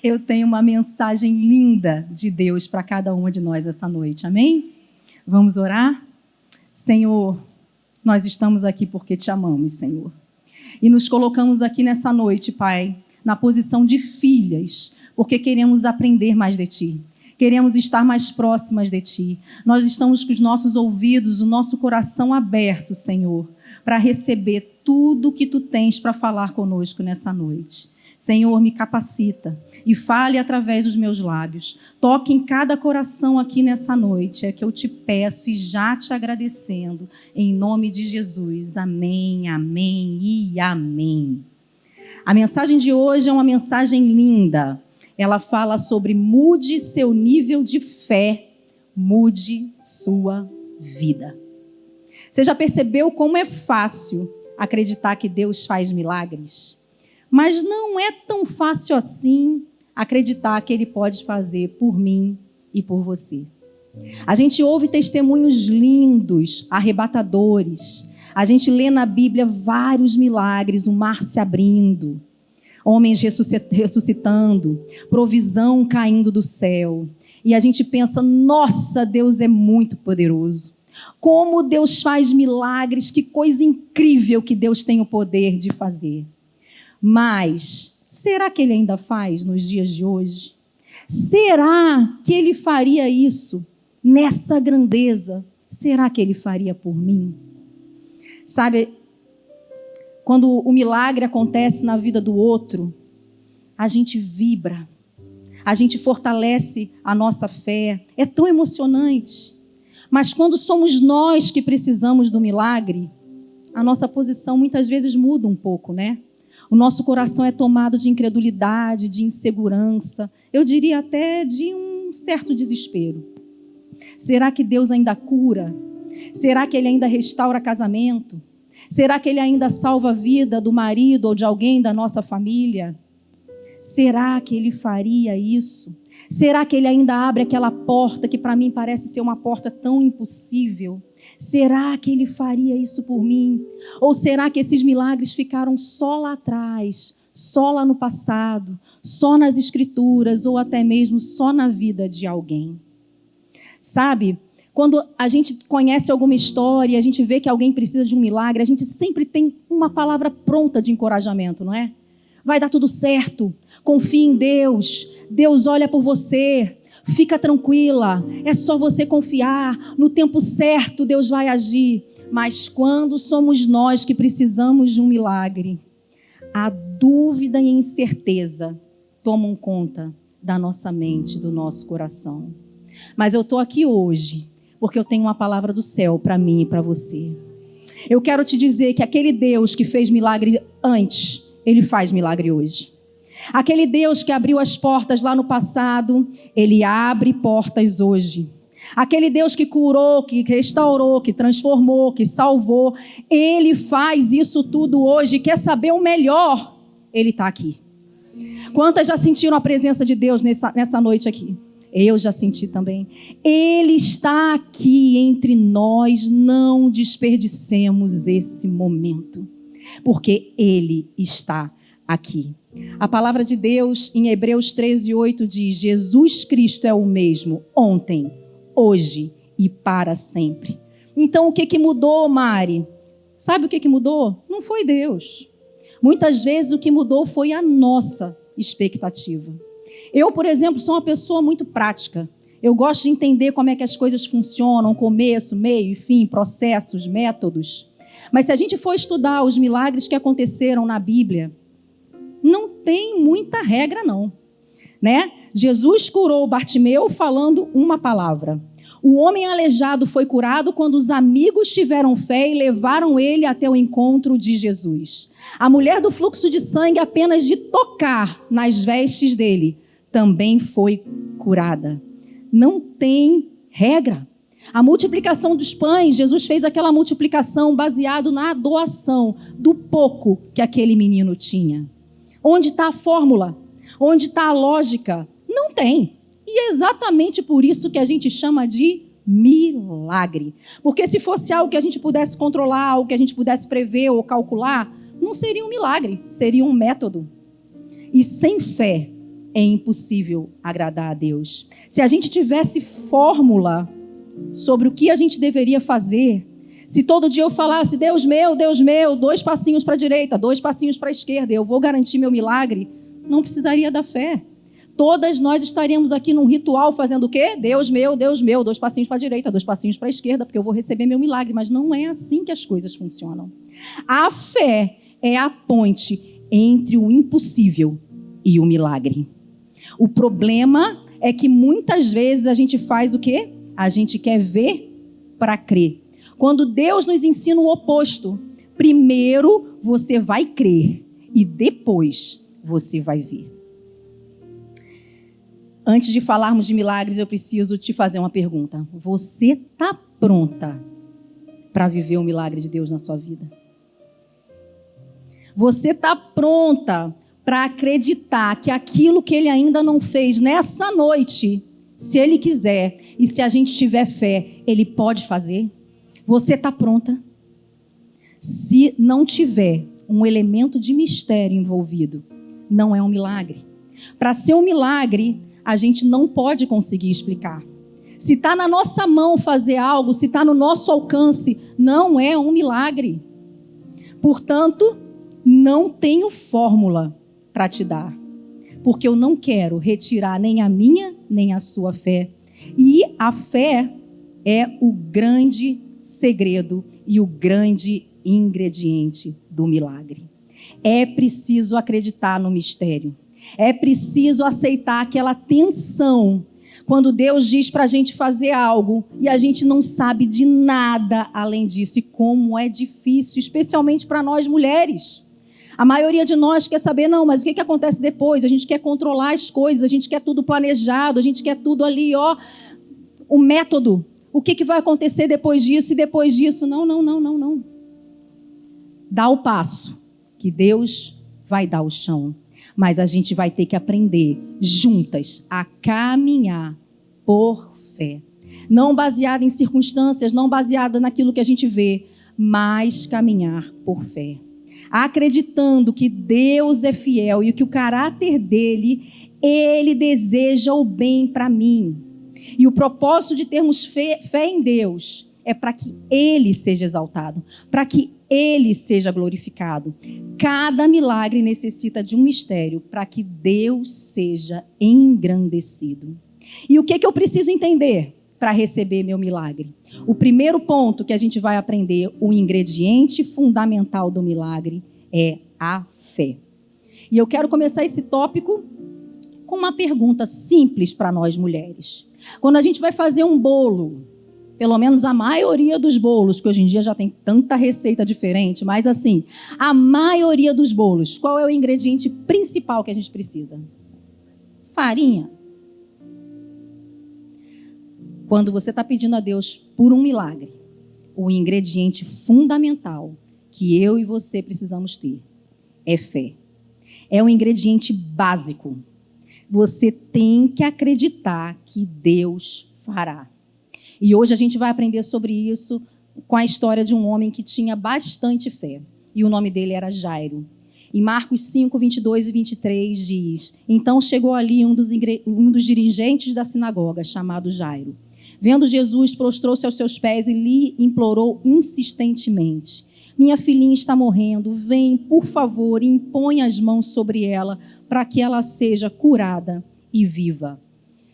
Eu tenho uma mensagem linda de Deus para cada uma de nós essa noite, amém? Vamos orar? Senhor, nós estamos aqui porque te amamos, Senhor. E nos colocamos aqui nessa noite, Pai, na posição de filhas, porque queremos aprender mais de Ti. Queremos estar mais próximas de Ti. Nós estamos com os nossos ouvidos, o nosso coração aberto, Senhor, para receber tudo que Tu tens para falar conosco nessa noite. Senhor, me capacita e fale através dos meus lábios. Toque em cada coração aqui nessa noite. É que eu te peço e já te agradecendo. Em nome de Jesus. Amém, amém e amém. A mensagem de hoje é uma mensagem linda. Ela fala sobre mude seu nível de fé, mude sua vida. Você já percebeu como é fácil acreditar que Deus faz milagres? Mas não é tão fácil assim acreditar que Ele pode fazer por mim e por você. A gente ouve testemunhos lindos, arrebatadores. A gente lê na Bíblia vários milagres, o mar se abrindo, homens ressuscitando, provisão caindo do céu. E a gente pensa, nossa, Deus é muito poderoso. Como Deus faz milagres, que coisa incrível que Deus tem o poder de fazer. Mas, será que Ele ainda faz nos dias de hoje? Será que Ele faria isso nessa grandeza? Será que Ele faria por mim? Sabe, quando o milagre acontece na vida do outro, a gente vibra, a gente fortalece a nossa fé, é tão emocionante. Mas quando somos nós que precisamos do milagre, a nossa posição muitas vezes muda um pouco, né? O nosso coração é tomado de incredulidade, de insegurança, eu diria até de um certo desespero. Será que Deus ainda cura? Será que Ele ainda restaura casamento? Será que Ele ainda salva a vida do marido ou de alguém da nossa família? Será que Ele faria isso? Será que Ele ainda abre aquela porta que para mim parece ser uma porta tão impossível? Será que Ele faria isso por mim? Ou será que esses milagres ficaram só lá atrás, só lá no passado, só nas Escrituras ou até mesmo só na vida de alguém? Sabe, quando a gente conhece alguma história e a gente vê que alguém precisa de um milagre, a gente sempre tem uma palavra pronta de encorajamento, não é? Vai dar tudo certo, confie em Deus, Deus olha por você, fica tranquila, é só você confiar, no tempo certo Deus vai agir. Mas quando somos nós que precisamos de um milagre, a dúvida e a incerteza tomam conta da nossa mente, do nosso coração. Mas eu estou aqui hoje porque eu tenho uma palavra do céu para mim e para você. Eu quero te dizer que aquele Deus que fez milagre antes, Ele faz milagre hoje. Aquele Deus que abriu as portas lá no passado, Ele abre portas hoje. Aquele Deus que curou, que restaurou, que transformou, que salvou, Ele faz isso tudo hoje. Quer saber o melhor? Ele está aqui. Quantas já sentiram a presença de Deus nessa noite aqui? Eu já senti também. Ele está aqui entre nós, não desperdicemos esse momento. Porque Ele está aqui. A palavra de Deus em Hebreus 13:8 diz: Jesus Cristo é o mesmo ontem, hoje e para sempre. Então o que mudou, Mari? Sabe o que mudou? Não foi Deus. Muitas vezes o que mudou foi a nossa expectativa. Eu, por exemplo, sou uma pessoa muito prática. Eu gosto de entender como é que as coisas funcionam, começo, meio e fim, processos, métodos. Mas se a gente for estudar os milagres que aconteceram na Bíblia, não tem muita regra não, né? Jesus curou Bartimeu falando uma palavra. O homem aleijado foi curado quando os amigos tiveram fé e levaram ele até o encontro de Jesus. A mulher do fluxo de sangue, apenas de tocar nas vestes dele, também foi curada. Não tem regra. A multiplicação dos pães, Jesus fez aquela multiplicação baseado na doação do pouco que aquele menino tinha. Onde está a fórmula? Onde está a lógica? Não tem. E é exatamente por isso que a gente chama de milagre. Porque se fosse algo que a gente pudesse controlar, algo que a gente pudesse prever ou calcular, não seria um milagre, seria um método. E sem fé é impossível agradar a Deus. Se a gente tivesse fórmula sobre o que a gente deveria fazer, se todo dia eu falasse, Deus meu, 2 passinhos para a direita, 2 passinhos para a esquerda, eu vou garantir meu milagre, não precisaria da fé. Todas nós estaríamos aqui num ritual fazendo o quê? Deus meu, 2 passinhos para a direita, 2 passinhos para a esquerda, porque eu vou receber meu milagre. Mas não é assim que as coisas funcionam. A fé é a ponte entre o impossível e o milagre. O problema é que muitas vezes a gente faz o quê? A gente quer ver para crer. Quando Deus nos ensina o oposto, primeiro você vai crer e depois você vai ver. Antes de falarmos de milagres, eu preciso te fazer uma pergunta. Você está pronta para viver o milagre de Deus na sua vida? Você está pronta para acreditar que aquilo que Ele ainda não fez nessa noite, se Ele quiser e se a gente tiver fé, Ele pode fazer? Você está pronta? Se não tiver um elemento de mistério envolvido, não é um milagre. Para ser um milagre, a gente não pode conseguir explicar. Se está na nossa mão fazer algo, se está no nosso alcance, não é um milagre. Portanto, não tenho fórmula para te dar, porque eu não quero retirar nem a minha, nem a sua fé. E a fé é o grande segredo e o grande ingrediente do milagre. É preciso acreditar no mistério. É preciso aceitar aquela tensão quando Deus diz para a gente fazer algo e a gente não sabe de nada além disso. E como é difícil, especialmente para nós mulheres. A maioria de nós quer saber, não, mas o que acontece depois? A gente quer controlar as coisas, a gente quer tudo planejado, a gente quer tudo ali, ó, o método. O que vai acontecer depois disso e depois disso? Não. Dá o passo, que Deus vai dar o chão. Mas a gente vai ter que aprender juntas a caminhar por fé. Não baseada em circunstâncias, não baseada naquilo que a gente vê, mas caminhar por fé. Acreditando que Deus é fiel e que o caráter dele, Ele deseja o bem para mim. E o propósito de termos fé em Deus é para que Ele seja exaltado, para que Ele seja glorificado. Cada milagre necessita de um mistério para que Deus seja engrandecido. E o que eu preciso entender para receber meu milagre? O primeiro ponto que a gente vai aprender, o ingrediente fundamental do milagre, é a fé. E eu quero começar esse tópico com uma pergunta simples para nós mulheres. Quando a gente vai fazer um bolo, pelo menos a maioria dos bolos, que hoje em dia já tem tanta receita diferente, mas assim, a maioria dos bolos, qual é o ingrediente principal que a gente precisa? Farinha. Quando você está pedindo a Deus por um milagre, o ingrediente fundamental que eu e você precisamos ter é fé. É um ingrediente básico. Você tem que acreditar que Deus fará. E hoje a gente vai aprender sobre isso com a história de um homem que tinha bastante fé. E o nome dele era Jairo. Em Marcos 5, 22 e 23 diz: Então chegou ali um dos dirigentes da sinagoga, chamado Jairo. Vendo Jesus, prostrou-se aos seus pés e lhe implorou insistentemente: Minha filhinha está morrendo, vem, por favor, e impõe as mãos sobre ela, para que ela seja curada e viva.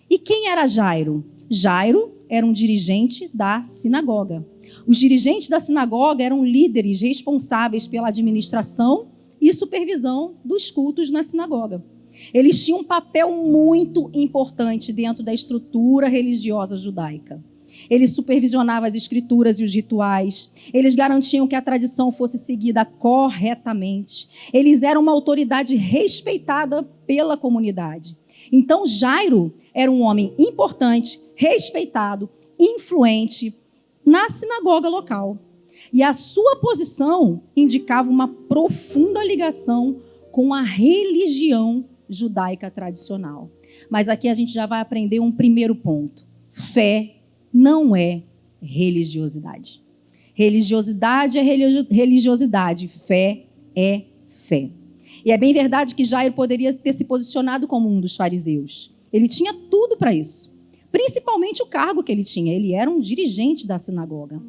E quem era Jairo? Jairo era um dirigente da sinagoga. Os dirigentes da sinagoga eram líderes responsáveis pela administração e supervisão dos cultos na sinagoga. Eles tinham um papel muito importante dentro da estrutura religiosa judaica. Eles supervisionavam as escrituras e os rituais. Eles garantiam que a tradição fosse seguida corretamente. Eles eram uma autoridade respeitada pela comunidade. Então, Jairo era um homem importante, respeitado, influente na sinagoga local. E a sua posição indicava uma profunda ligação com a religião judaica tradicional. Mas aqui a gente já vai aprender um primeiro ponto. Fé não é religiosidade. Religiosidade é religiosidade, fé é fé. E é bem verdade que Jairo poderia ter se posicionado como um dos fariseus. Ele tinha tudo para isso. Principalmente o cargo que ele tinha. Ele era um dirigente da sinagoga.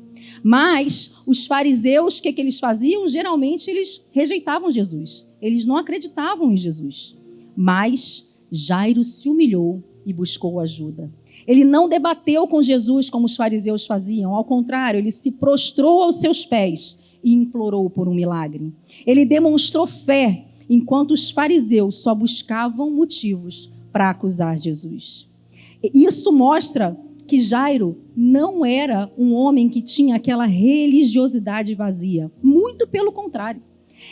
Mas os fariseus, o que eles faziam? Geralmente eles rejeitavam Jesus. Eles não acreditavam em Jesus. Mas Jairo se humilhou e buscou ajuda. Ele não debateu com Jesus como os fariseus faziam. Ao contrário, ele se prostrou aos seus pés e implorou por um milagre. Ele demonstrou fé, enquanto os fariseus só buscavam motivos para acusar Jesus. Isso mostra que Jairo não era um homem que tinha aquela religiosidade vazia. Muito pelo contrário.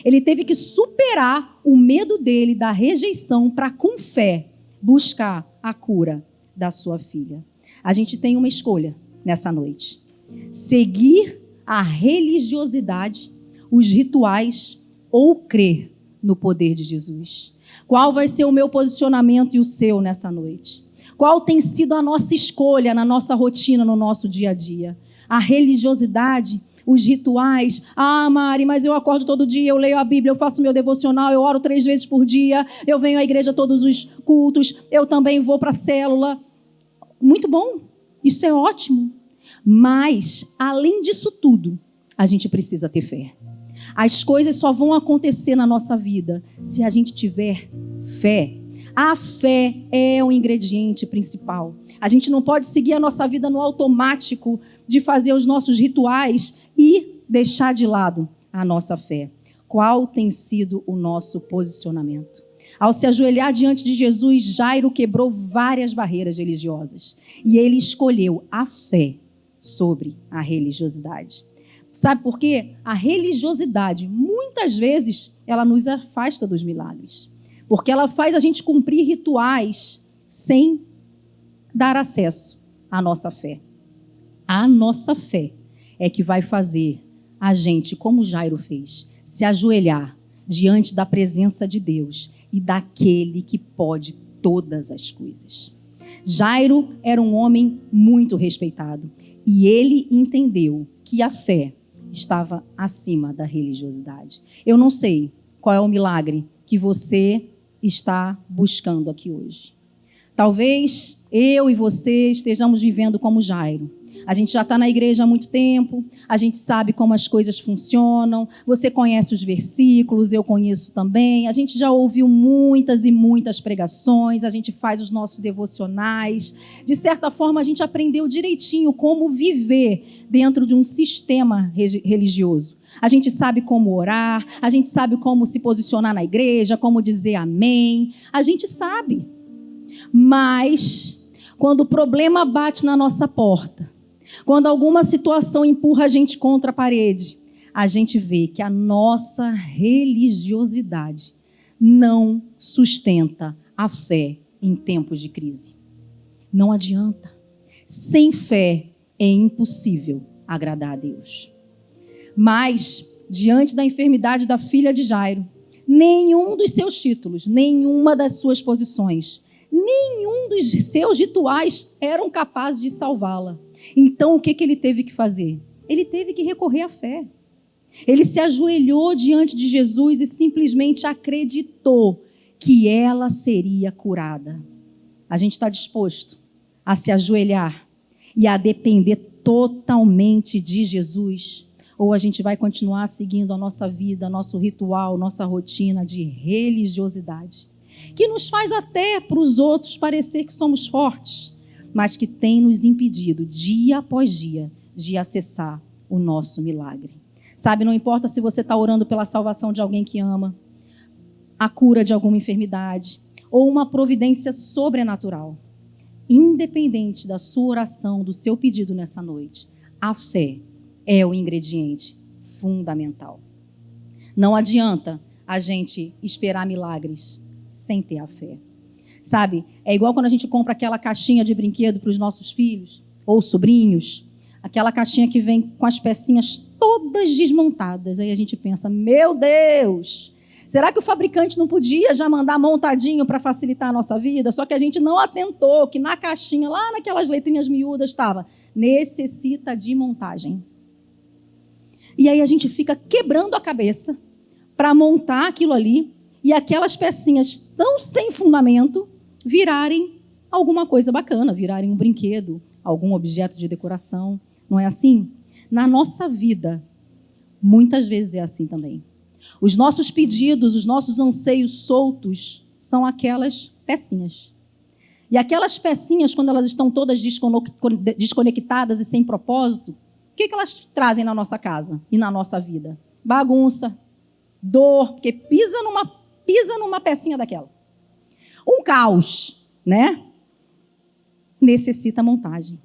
Ele teve que superar o medo dele da rejeição para, com fé, buscar a cura da sua filha. A gente tem uma escolha nessa noite. Seguir a religiosidade, os rituais ou crer no poder de Jesus. Qual vai ser o meu posicionamento e o seu nessa noite? Qual tem sido a nossa escolha na nossa rotina, no nosso dia a dia? A religiosidade, os rituais. Ah, Mari, mas eu acordo todo dia, eu leio a Bíblia, eu faço meu devocional, eu oro 3 vezes por dia, eu venho à igreja todos os cultos, eu também vou para a célula. Muito bom, isso é ótimo. Mas, além disso tudo, a gente precisa ter fé. As coisas só vão acontecer na nossa vida se a gente tiver fé. A fé é o ingrediente principal. A gente não pode seguir a nossa vida no automático de fazer os nossos rituais e deixar de lado a nossa fé. Qual tem sido o nosso posicionamento? Ao se ajoelhar diante de Jesus, Jairo quebrou várias barreiras religiosas. E ele escolheu a fé sobre a religiosidade. Sabe por quê? A religiosidade, muitas vezes, ela nos afasta dos milagres. Porque ela faz a gente cumprir rituais sem dar acesso à nossa fé. A nossa fé é que vai fazer a gente, como Jairo fez, se ajoelhar diante da presença de Deus e daquele que pode todas as coisas. Jairo era um homem muito respeitado e ele entendeu que a fé estava acima da religiosidade. Eu não sei qual é o milagre que você está buscando aqui hoje. Talvez eu e você estejamos vivendo como Jairo. A gente já está na igreja há muito tempo, a gente sabe como as coisas funcionam, você conhece os versículos, eu conheço também, a gente já ouviu muitas e muitas pregações, a gente faz os nossos devocionais. De certa forma, a gente aprendeu direitinho como viver dentro de um sistema religioso. A gente sabe como orar, a gente sabe como se posicionar na igreja, como dizer amém, a gente sabe. Mas, quando o problema bate na nossa porta, quando alguma situação empurra a gente contra a parede, a gente vê que a nossa religiosidade não sustenta a fé em tempos de crise. Não adianta. Sem fé é impossível agradar a Deus. Mas, diante da enfermidade da filha de Jairo, nenhum dos seus títulos, nenhuma das suas posições, nenhum dos seus rituais eram capazes de salvá-la. Então, o que ele teve que fazer? Ele teve que recorrer à fé. Ele se ajoelhou diante de Jesus e simplesmente acreditou que ela seria curada. A gente está disposto a se ajoelhar e a depender totalmente de Jesus? Ou a gente vai continuar seguindo a nossa vida, nosso ritual, nossa rotina de religiosidade, que nos faz até para os outros parecer que somos fortes, mas que tem nos impedido, dia após dia, de acessar o nosso milagre. Sabe, não importa se você está orando pela salvação de alguém que ama, a cura de alguma enfermidade, ou uma providência sobrenatural. Independente da sua oração, do seu pedido nessa noite, a fé é o ingrediente fundamental. Não adianta a gente esperar milagres sem ter a fé. Sabe, é igual quando a gente compra aquela caixinha de brinquedo para os nossos filhos ou sobrinhos, aquela caixinha que vem com as pecinhas todas desmontadas. Aí a gente pensa, meu Deus, será que o fabricante não podia já mandar montadinho para facilitar a nossa vida? Só que a gente não atentou que na caixinha, lá naquelas letrinhas miúdas, estava, necessita de montagem. E aí a gente fica quebrando a cabeça para montar aquilo ali e aquelas pecinhas tão sem fundamento virarem alguma coisa bacana, virarem um brinquedo, algum objeto de decoração. Não é assim? Na nossa vida, muitas vezes é assim também. Os nossos pedidos, os nossos anseios soltos são aquelas pecinhas. E aquelas pecinhas, quando elas estão todas desconectadas e sem propósito, o que elas trazem na nossa casa e na nossa vida? Bagunça, dor, porque pisa numa pecinha daquela. Um caos, né? Necessita montagem.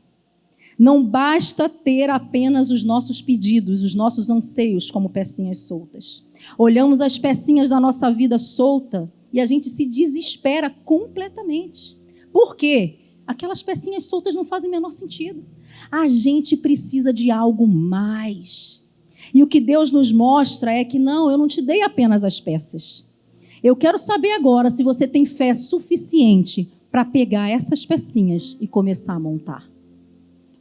Não basta ter apenas os nossos pedidos, os nossos anseios como pecinhas soltas. Olhamos as pecinhas da nossa vida solta e a gente se desespera completamente. Por quê? Aquelas pecinhas soltas não fazem o menor sentido. A gente precisa de algo mais. E o que Deus nos mostra é que não, eu não te dei apenas as peças. Eu quero saber agora se você tem fé suficiente para pegar essas pecinhas e começar a montar.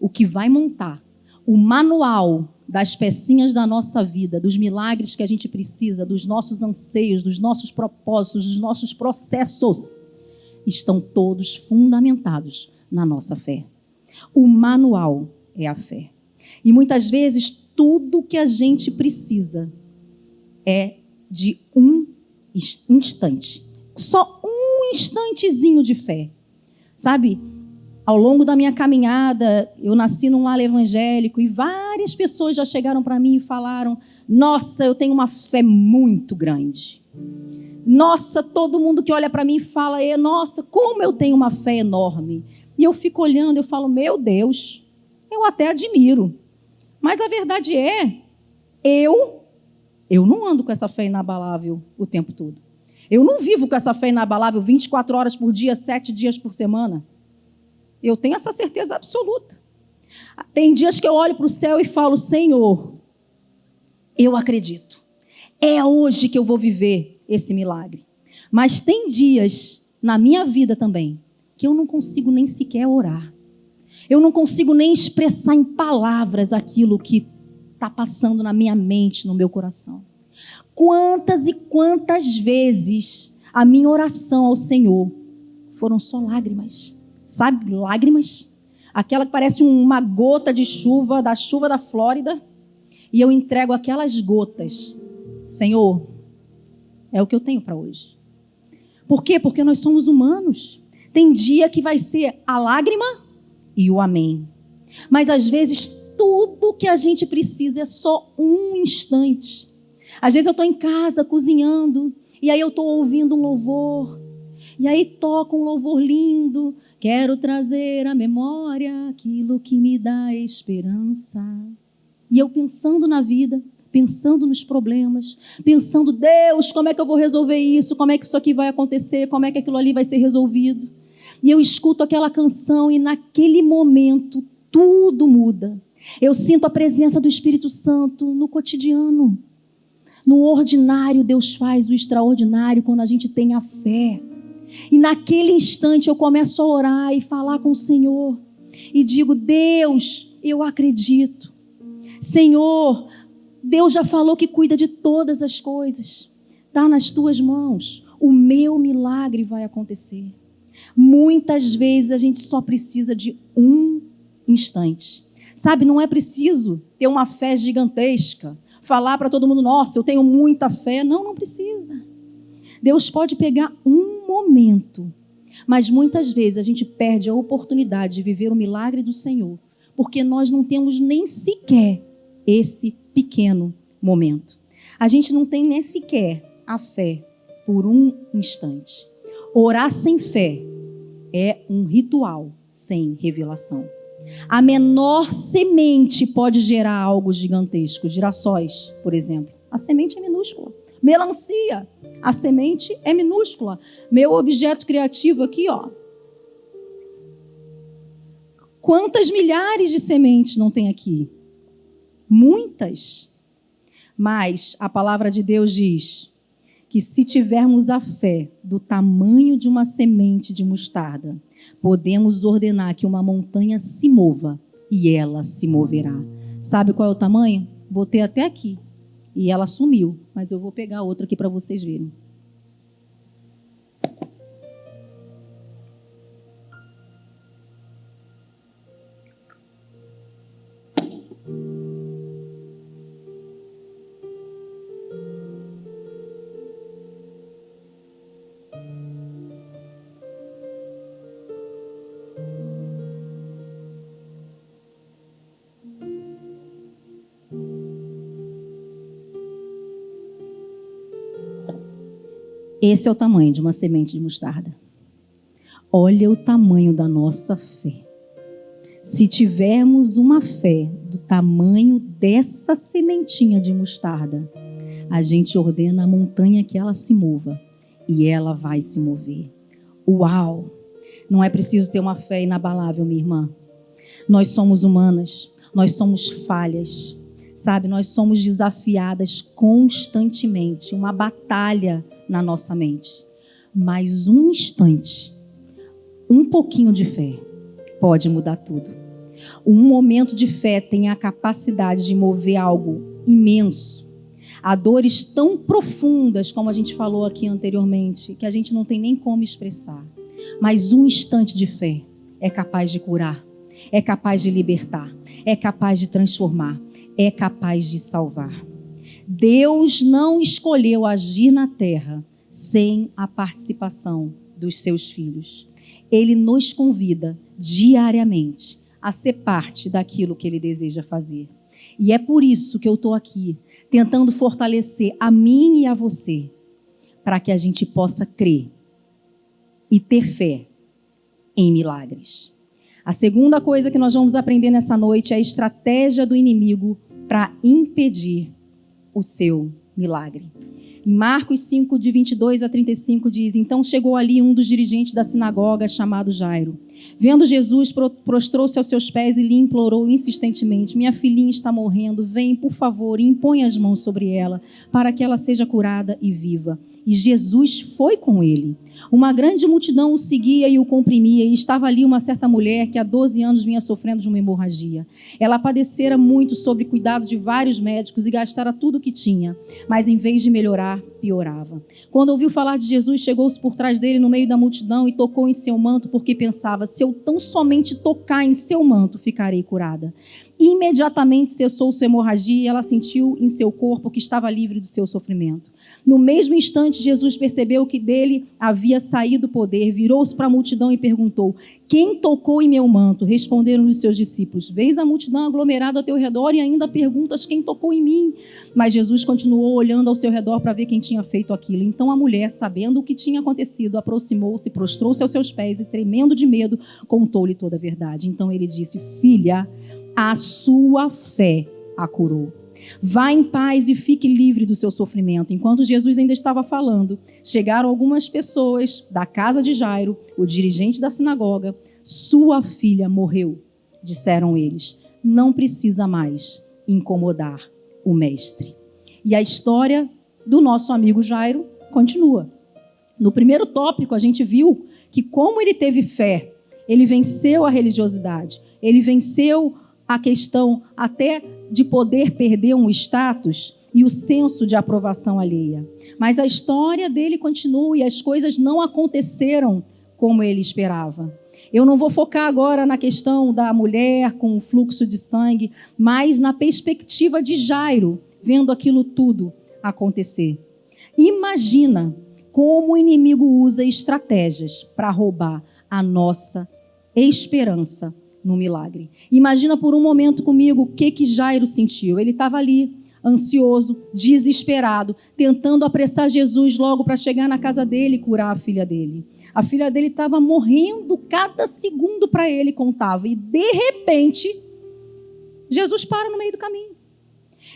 O que vai montar, o manual das pecinhas da nossa vida, dos milagres que a gente precisa, dos nossos anseios, dos nossos propósitos, dos nossos processos, estão todos fundamentados na nossa fé. O manual é a fé. E muitas vezes tudo que a gente precisa é de um instante. Só um instantezinho de fé. Sabe? Ao longo da minha caminhada, eu nasci num lar evangélico e várias pessoas já chegaram para mim e falaram: nossa, eu tenho uma fé muito grande. Nossa, todo mundo que olha para mim fala: nossa, como eu tenho uma fé enorme. E eu fico olhando, eu falo: meu Deus, eu até admiro. Mas a verdade é, eu não ando com essa fé inabalável o tempo todo. Eu não vivo com essa fé inabalável 24 horas por dia, 7 dias por semana. Eu tenho essa certeza absoluta. Tem dias que eu olho para o céu e falo: Senhor, eu acredito. É hoje que eu vou viver esse milagre. Mas tem dias na minha vida também que eu não consigo nem sequer orar. Eu não consigo nem expressar em palavras aquilo que está passando na minha mente, no meu coração. Quantas e quantas vezes a minha oração ao Senhor foram só lágrimas. Sabe, lágrimas? Aquela que parece uma gota de chuva, da chuva da Flórida. E eu entrego aquelas gotas. Senhor, é o que eu tenho para hoje. Por quê? Porque nós somos humanos. Tem dia que vai ser a lágrima e o amém. Mas às vezes tudo que a gente precisa é só um instante. Às vezes eu estou em casa cozinhando e aí eu estou ouvindo um louvor. E aí toca um louvor lindo. Quero trazer à memória aquilo que me dá esperança. E eu pensando na vida, pensando nos problemas, pensando: Deus, como é que eu vou resolver isso? Como é que isso aqui vai acontecer? Como é que aquilo ali vai ser resolvido? E eu escuto aquela canção e naquele momento tudo muda. Eu sinto a presença do Espírito Santo no cotidiano. No ordinário, Deus faz o extraordinário quando a gente tem a fé. E naquele instante eu começo a orar e falar com o Senhor. E digo: Deus, eu acredito. Senhor, Deus já falou que cuida de todas as coisas. Está nas tuas mãos. O meu milagre vai acontecer. Muitas vezes a gente só precisa de um instante. Sabe, não é preciso ter uma fé gigantesca. Falar para todo mundo: nossa, eu tenho muita fé. Não, não precisa. Deus pode pegar um momento, mas muitas vezes a gente perde a oportunidade de viver o milagre do Senhor, porque nós não temos nem sequer esse pequeno momento. A gente não tem nem sequer a fé por um instante. Orar sem fé é um ritual sem revelação. A menor semente pode gerar algo gigantesco. Girassóis, por exemplo. A semente é minúscula. Melancia, a semente é minúscula. Meu objeto criativo aqui, ó. Quantas milhares de sementes não tem aqui? Muitas. Mas a palavra de Deus diz que se tivermos a fé do tamanho de uma semente de mostarda, podemos ordenar que uma montanha se mova e ela se moverá. Sabe qual é o tamanho? Botei até aqui. E ela sumiu, mas eu vou pegar outra aqui para vocês verem. Esse é o tamanho de uma semente de mostarda. Olha o tamanho da nossa fé. Se tivermos uma fé do tamanho dessa sementinha de mostarda, a gente ordena a montanha que ela se mova e ela vai se mover. Uau! Não é preciso ter uma fé inabalável, minha irmã. Nós somos humanas, nós somos falhas, sabe? Nós somos desafiadas constantemente, uma batalha na nossa mente. Mas um instante, um pouquinho de fé pode mudar tudo. Um momento de fé tem a capacidade de mover algo imenso. Há dores tão profundas, como a gente falou aqui anteriormente, que a gente não tem nem como expressar. Mas um instante de fé é capaz de curar, é capaz de libertar, é capaz de transformar, é capaz de salvar. Deus não escolheu agir na terra sem a participação dos seus filhos. Ele nos convida diariamente a ser parte daquilo que Ele deseja fazer. E é por isso que eu estou aqui, tentando fortalecer a mim e a você, para que a gente possa crer e ter fé em milagres. A segunda coisa que nós vamos aprender nessa noite é a estratégia do inimigo para impedir o seu milagre. Em Marcos 5, de 22 a 35, diz: Então chegou ali um dos dirigentes da sinagoga, chamado Jairo. Vendo Jesus, prostrou-se aos seus pés e lhe implorou insistentemente: Minha filhinha está morrendo, vem, por favor, e impõe as mãos sobre ela, para que ela seja curada e viva. E Jesus foi com ele. Uma grande multidão o seguia e o comprimia, e estava ali uma certa mulher que há 12 anos vinha sofrendo de uma hemorragia. Ela padecera muito sob cuidado de vários médicos e gastara tudo o que tinha, mas em vez de melhorar, piorava. Quando ouviu falar de Jesus, chegou-se por trás dele no meio da multidão e tocou em seu manto, porque pensava: se eu tão somente tocar em seu manto, ficarei curada. Imediatamente cessou sua hemorragia e ela sentiu em seu corpo que estava livre do seu sofrimento. No mesmo instante, Jesus percebeu que dele havia saído o poder, virou-se para a multidão e perguntou: Quem tocou em meu manto? Responderam-lhe os seus discípulos: Vês a multidão aglomerada ao teu redor e ainda perguntas: Quem tocou em mim? Mas Jesus continuou olhando ao seu redor para ver quem tinha feito aquilo. Então a mulher, sabendo o que tinha acontecido, aproximou-se, prostrou-se aos seus pés e, tremendo de medo, contou-lhe toda a verdade. Então ele disse: Filha, a sua fé a curou. Vá em paz e fique livre do seu sofrimento. Enquanto Jesus ainda estava falando, chegaram algumas pessoas da casa de Jairo, o dirigente da sinagoga. Sua filha morreu, disseram eles. Não precisa mais incomodar o mestre. E a história do nosso amigo Jairo continua. No primeiro tópico, a gente viu que como ele teve fé, ele venceu a religiosidade, ele venceu a questão até de poder perder um status e o senso de aprovação alheia. Mas a história dele continua e as coisas não aconteceram como ele esperava. Eu não vou focar agora na questão da mulher com o fluxo de sangue, mas na perspectiva de Jairo, vendo aquilo tudo acontecer. Imagina como o inimigo usa estratégias para roubar a nossa esperança no milagre. Imagina por um momento comigo o que Jairo sentiu. Ele estava ali, ansioso, desesperado, tentando apressar Jesus logo para chegar na casa dele e curar a filha dele. A filha dele estava morrendo, cada segundo para ele contava. E de repente, Jesus para no meio do caminho.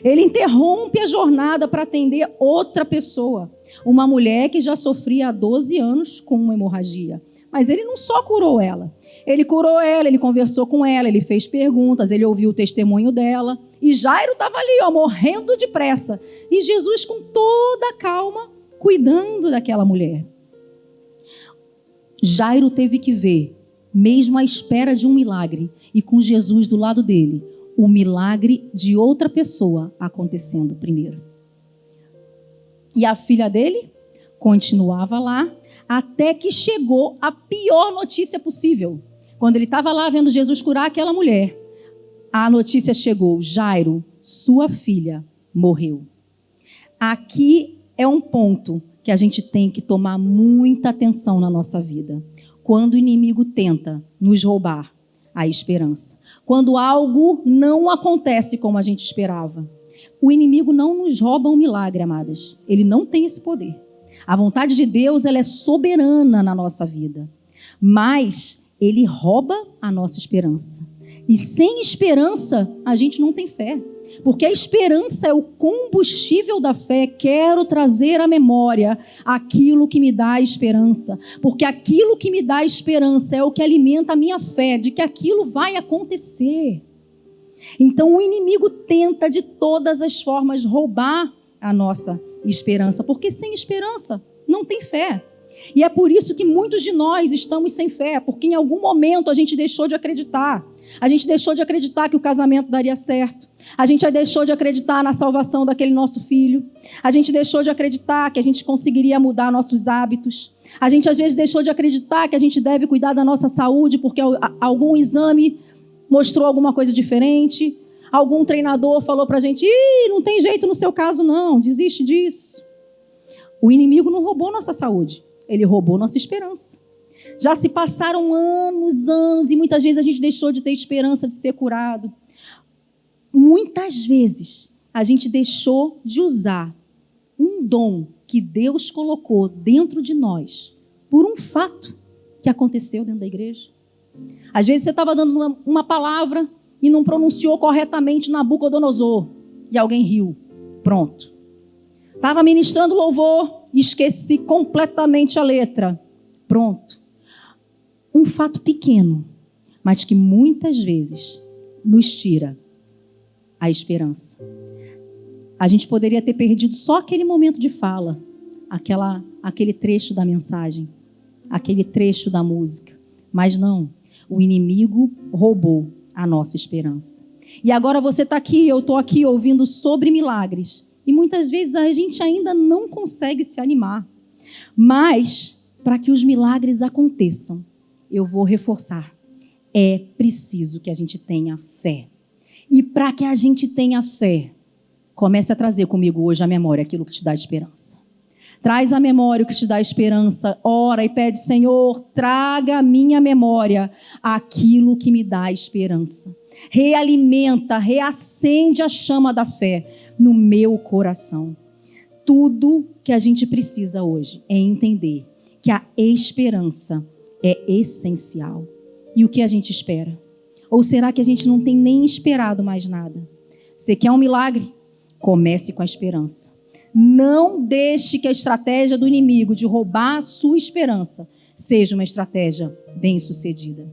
Ele interrompe a jornada para atender outra pessoa. Uma mulher que já sofria há 12 anos com uma hemorragia. Mas ele não só curou ela. Ele curou ela, ele conversou com ela, ele fez perguntas, ele ouviu o testemunho dela. E Jairo estava ali, morrendo de pressa. E Jesus, com toda a calma, cuidando daquela mulher. Jairo teve que ver, mesmo à espera de um milagre, e com Jesus do lado dele, o milagre de outra pessoa acontecendo primeiro. E a filha dele continuava lá, até que chegou a pior notícia possível. Quando ele estava lá vendo Jesus curar aquela mulher, a notícia chegou: Jairo, sua filha morreu. Aqui é um ponto que a gente tem que tomar muita atenção na nossa vida. Quando o inimigo tenta nos roubar a esperança. Quando algo não acontece como a gente esperava. O inimigo não nos rouba um milagre, amadas. Ele não tem esse poder. A vontade de Deus, ela é soberana na nossa vida. Mas Ele rouba a nossa esperança. E sem esperança, a gente não tem fé. Porque a esperança é o combustível da fé. Quero trazer à memória aquilo que me dá esperança. Porque aquilo que me dá esperança é o que alimenta a minha fé de que aquilo vai acontecer. Então o inimigo tenta de todas as formas roubar a nossa esperança. Porque sem esperança não tem fé. E é por isso que muitos de nós estamos sem fé, porque em algum momento a gente deixou de acreditar. A gente deixou de acreditar que o casamento daria certo. A gente já deixou de acreditar na salvação daquele nosso filho. A gente deixou de acreditar que a gente conseguiria mudar nossos hábitos. A gente às vezes deixou de acreditar que a gente deve cuidar da nossa saúde porque algum exame mostrou alguma coisa diferente. Algum treinador falou pra gente: não tem jeito no seu caso não, desiste disso. O inimigo não roubou nossa saúde. Ele roubou nossa esperança. Já se passaram anos, e muitas vezes a gente deixou de ter esperança de ser curado. Muitas vezes a gente deixou de usar um dom que Deus colocou dentro de nós por um fato que aconteceu dentro da igreja. Às vezes você estava dando uma palavra e não pronunciou corretamente Nabucodonosor e alguém riu. Pronto. Estava ministrando louvor, esqueci completamente a letra. Pronto. Um fato pequeno, mas que muitas vezes nos tira a esperança. A gente poderia ter perdido só aquele momento de fala, aquele trecho da mensagem, aquele trecho da música. Mas não, o inimigo roubou a nossa esperança. E agora você está aqui, eu estou aqui ouvindo sobre milagres. E muitas vezes a gente ainda não consegue se animar. Mas, para que os milagres aconteçam, eu vou reforçar. É preciso que a gente tenha fé. E para que a gente tenha fé, comece a trazer comigo hoje à memória aquilo que te dá esperança. Traz à memória o que te dá esperança. Ora e pede: Senhor, traga à minha memória aquilo que me dá esperança. Realimenta, reacende a chama da fé no meu coração. Tudo que a gente precisa hoje é entender que a esperança é essencial. E o que a gente espera? Ou será que a gente não tem nem esperado mais nada? Você quer um milagre? Comece com a esperança. Não deixe que a estratégia do inimigo de roubar a sua esperança seja uma estratégia bem-sucedida.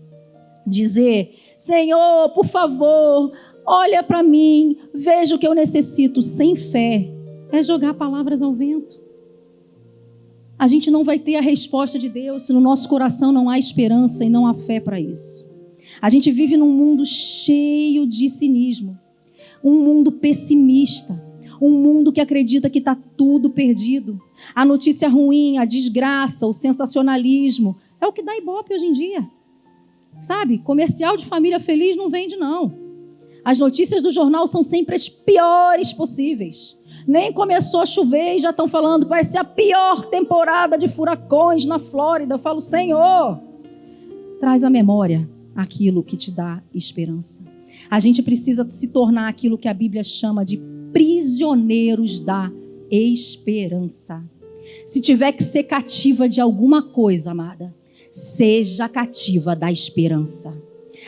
Dizer: Senhor, por favor, olha para mim, veja o que eu necessito, sem fé, é jogar palavras ao vento. A gente não vai ter a resposta de Deus se no nosso coração não há esperança e não há fé para isso. A gente vive num mundo cheio de cinismo, um mundo pessimista, um mundo que acredita que está tudo perdido. A notícia ruim, a desgraça, o sensacionalismo é o que dá ibope hoje em dia. Sabe, comercial de família feliz não vende, não. As notícias do jornal são sempre as piores possíveis. Nem começou a chover e já estão falando que vai ser a pior temporada de furacões na Flórida. Eu falo: Senhor, traz à memória aquilo que te dá esperança. A gente precisa se tornar aquilo que a Bíblia chama de prisioneiros da esperança. Se tiver que ser cativa de alguma coisa, amada, seja cativa da esperança.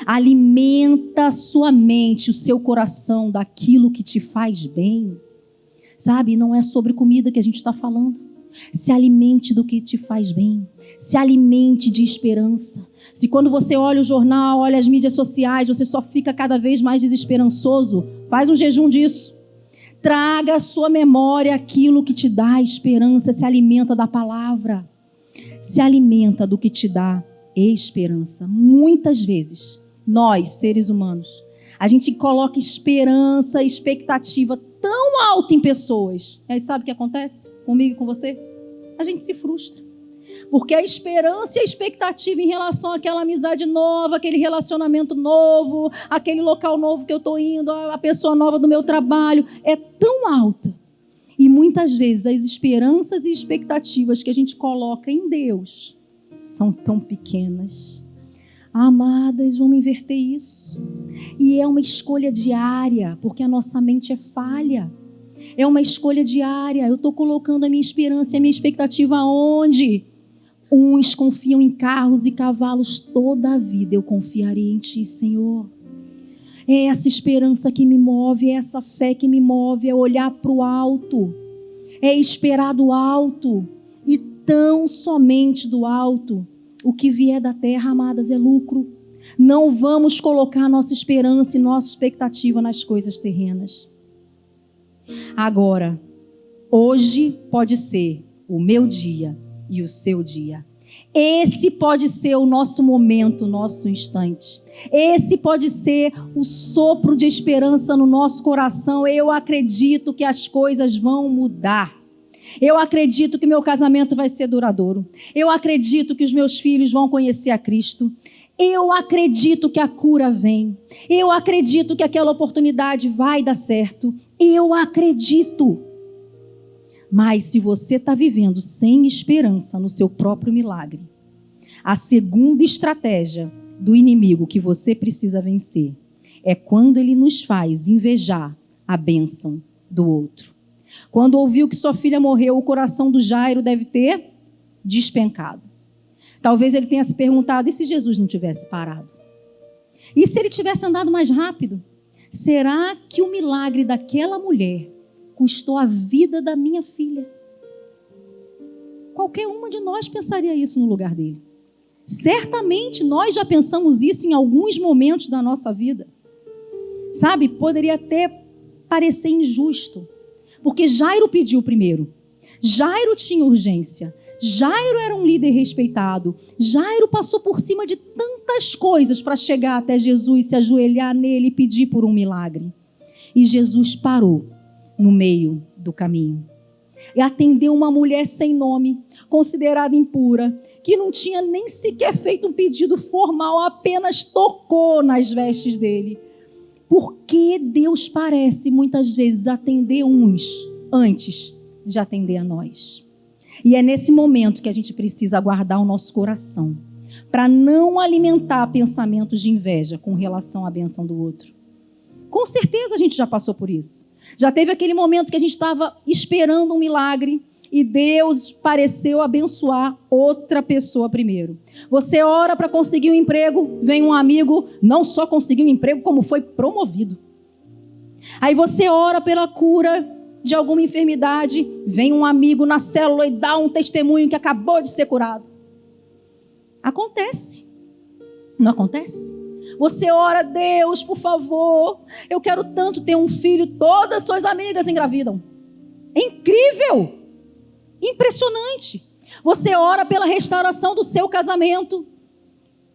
Alimenta a sua mente, o seu coração daquilo que te faz bem. Sabe, não é sobre comida que a gente está falando. Se alimente do que te faz bem. Se alimente de esperança. Se quando você olha o jornal, olha as mídias sociais, você só fica cada vez mais desesperançoso, faz um jejum disso. Traga à sua memória aquilo que te dá esperança. Se alimenta da palavra. Se alimenta do que te dá esperança. Muitas vezes, nós, seres humanos, a gente coloca esperança, expectativa tão alta em pessoas. E aí sabe o que acontece comigo e com você? A gente se frustra. Porque a esperança e a expectativa em relação àquela amizade nova, aquele relacionamento novo, aquele local novo que eu estou indo, a pessoa nova do meu trabalho, é tão alta. E muitas vezes as esperanças e expectativas que a gente coloca em Deus são tão pequenas. Amadas, vamos inverter isso. E é uma escolha diária, porque a nossa mente é falha. É uma escolha diária. Eu estou colocando a minha esperança e a minha expectativa aonde? Uns confiam em carros e cavalos toda a vida. Eu confiarei em Ti, Senhor. É essa esperança que me move, é essa fé que me move, é olhar para o alto, é esperar do alto e tão somente do alto. O que vier da terra, amadas, é lucro. Não vamos colocar nossa esperança e nossa expectativa nas coisas terrenas. Agora, hoje pode ser o meu dia e o seu dia. Esse pode ser o nosso momento, o nosso instante. Esse pode ser o sopro de esperança no nosso coração. Eu acredito que as coisas vão mudar. Eu acredito que meu casamento vai ser duradouro. Eu acredito que os meus filhos vão conhecer a Cristo. Eu acredito que a cura vem. Eu acredito que aquela oportunidade vai dar certo. Eu acredito. Mas se você está vivendo sem esperança no seu próprio milagre, a segunda estratégia do inimigo que você precisa vencer é quando ele nos faz invejar a bênção do outro. Quando ouviu que sua filha morreu, o coração do Jairo deve ter despencado. Talvez ele tenha se perguntado, e se Jesus não tivesse parado? E se ele tivesse andado mais rápido? Será que o milagre daquela mulher custou a vida da minha filha? Qualquer uma de nós pensaria isso no lugar dele. Certamente nós já pensamos isso em alguns momentos da nossa vida. Sabe, poderia até parecer injusto, porque Jairo pediu primeiro. Jairo tinha urgência. Jairo era um líder respeitado. Jairo passou por cima de tantas coisas para chegar até Jesus, se ajoelhar nele e pedir por um milagre. E Jesus parou no meio do caminho e atendeu uma mulher sem nome, considerada impura, que não tinha nem sequer feito um pedido formal, apenas tocou nas vestes dele. Porque Deus parece muitas vezes atender uns antes de atender a nós. E é nesse momento que a gente precisa guardar o nosso coração, para não alimentar pensamentos de inveja com relação à bênção do outro. Com certeza a gente já passou por isso. Já teve aquele momento que a gente estava esperando um milagre e Deus pareceu abençoar outra pessoa primeiro. Você ora para conseguir um emprego, vem um amigo, não só conseguiu um emprego, como foi promovido. Aí você ora pela cura de alguma enfermidade, vem um amigo na célula e dá um testemunho que acabou de ser curado. Acontece. Não acontece? Você ora, Deus, por favor, eu quero tanto ter um filho, todas suas amigas engravidam. É incrível! Impressionante! Você ora pela restauração do seu casamento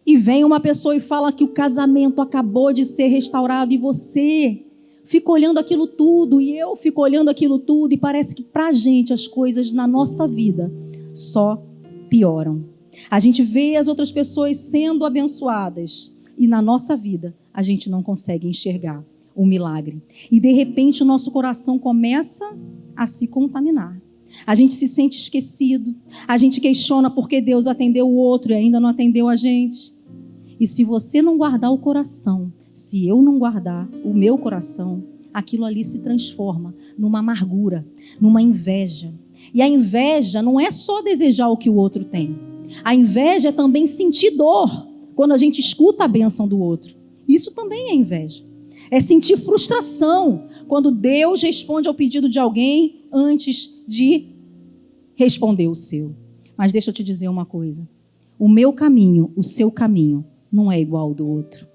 e vem uma pessoa e fala que o casamento acabou de ser restaurado e você fica olhando aquilo tudo e eu fico olhando aquilo tudo e parece que pra gente as coisas na nossa vida só pioram. A gente vê as outras pessoas sendo abençoadas e na nossa vida a gente não consegue enxergar o milagre. E de repente o nosso coração começa a se contaminar. A gente se sente esquecido. A gente questiona porque Deus atendeu o outro e ainda não atendeu a gente. E se você não guardar o coração, se eu não guardar o meu coração, aquilo ali se transforma numa amargura, numa inveja. E a inveja não é só desejar o que o outro tem. A inveja é também sentir dor quando a gente escuta a bênção do outro. Isso também é inveja. É sentir frustração quando Deus responde ao pedido de alguém antes de responder o seu. Mas deixa eu te dizer uma coisa. O meu caminho, o seu caminho, não é igual ao do outro.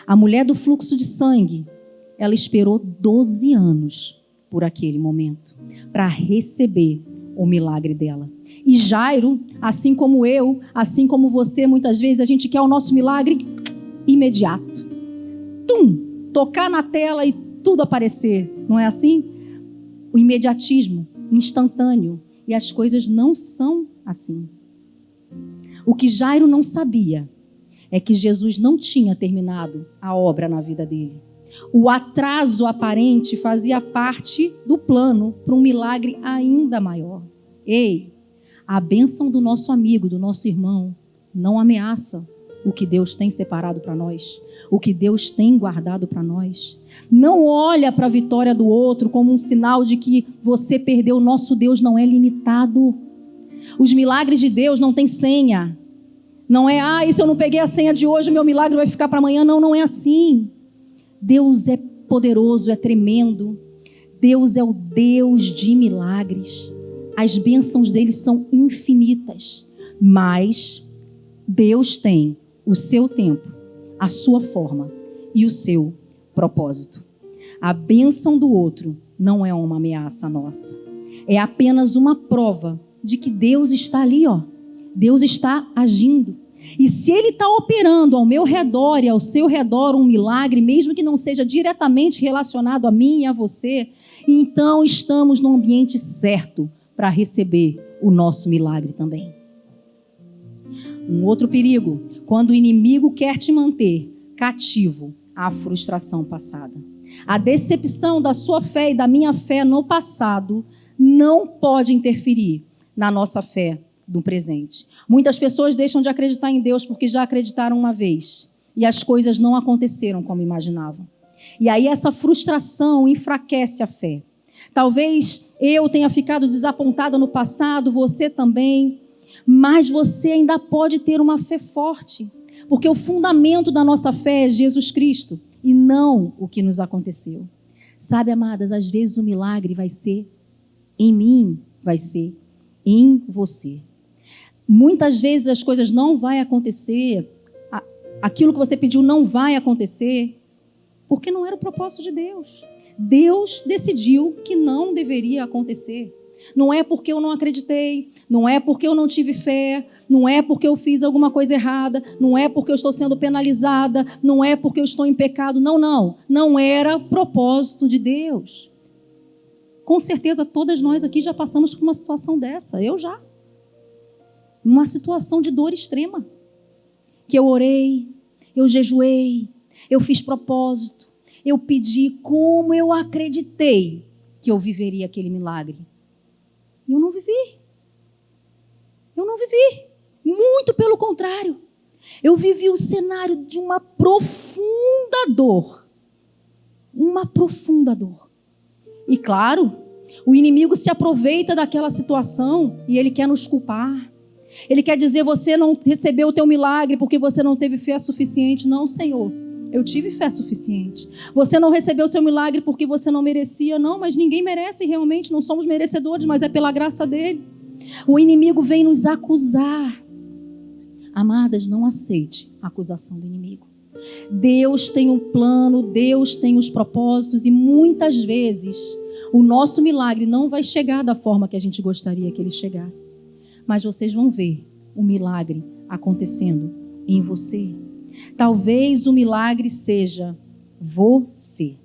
A mulher do fluxo de sangue, ela esperou 12 anos por aquele momento, para receber o milagre dela. E Jairo, assim como eu, assim como você, muitas vezes a gente quer o nosso milagre imediato. Tocar na tela e tudo aparecer, não é assim? O imediatismo, instantâneo. E as coisas não são assim. O que Jairo não sabia é que Jesus não tinha terminado a obra na vida dele. O atraso aparente fazia parte do plano para um milagre ainda maior. Ei, a bênção do nosso amigo, do nosso irmão, não ameaça o que Deus tem separado para nós, o que Deus tem guardado para nós. Não olha para a vitória do outro como um sinal de que você perdeu. O nosso Deus não é limitado. Os milagres de Deus não têm senha. Não é, e se eu não peguei a senha de hoje, o meu milagre vai ficar para amanhã. Não, não é assim. Deus é poderoso, é tremendo. Deus é o Deus de milagres. As bênçãos dele são infinitas. Mas Deus tem o seu tempo, a sua forma e o seu propósito. A bênção do outro não é uma ameaça nossa. É apenas uma prova de que Deus está ali, ó. Deus está agindo. E se Ele está operando ao meu redor e ao seu redor um milagre, mesmo que não seja diretamente relacionado a mim e a você, então estamos no ambiente certo para receber o nosso milagre também. Um outro perigo, quando o inimigo quer te manter cativo à frustração passada. A decepção da sua fé e da minha fé no passado não pode interferir na nossa fé do presente. Muitas pessoas deixam de acreditar em Deus porque já acreditaram uma vez e as coisas não aconteceram como imaginavam. E aí essa frustração enfraquece a fé. Talvez eu tenha ficado desapontada no passado, você também, mas você ainda pode ter uma fé forte, porque o fundamento da nossa fé é Jesus Cristo e não o que nos aconteceu. Sabe, amadas, às vezes o milagre vai ser em mim, vai ser em você. Muitas vezes as coisas não vão acontecer, aquilo que você pediu não vai acontecer, porque não era o propósito de Deus. Deus decidiu que não deveria acontecer. Não é porque eu não acreditei, não é porque eu não tive fé, não é porque eu fiz alguma coisa errada, não é porque eu estou sendo penalizada, não é porque eu estou em pecado. Não era propósito de Deus. Com certeza todas nós aqui já passamos por uma situação dessa, eu já. Uma situação de dor extrema, que eu orei, eu jejuei, eu fiz propósito, eu pedi como eu acreditei que eu viveria aquele milagre. E eu não vivi. Muito pelo contrário. Eu vivi o cenário de uma profunda dor. Uma profunda dor. E claro, o inimigo se aproveita daquela situação e ele quer nos culpar. Ele quer dizer, você não recebeu o teu milagre porque você não teve fé suficiente. Não, Senhor, eu tive fé suficiente. Você não recebeu o seu milagre porque você não merecia. Não, mas ninguém merece realmente, não somos merecedores, mas é pela graça dele. O inimigo vem nos acusar. Amadas, não aceite a acusação do inimigo. Deus tem um plano, Deus tem os propósitos e muitas vezes o nosso milagre não vai chegar da forma que a gente gostaria que ele chegasse. Mas vocês vão ver o milagre acontecendo em você. Talvez o milagre seja você.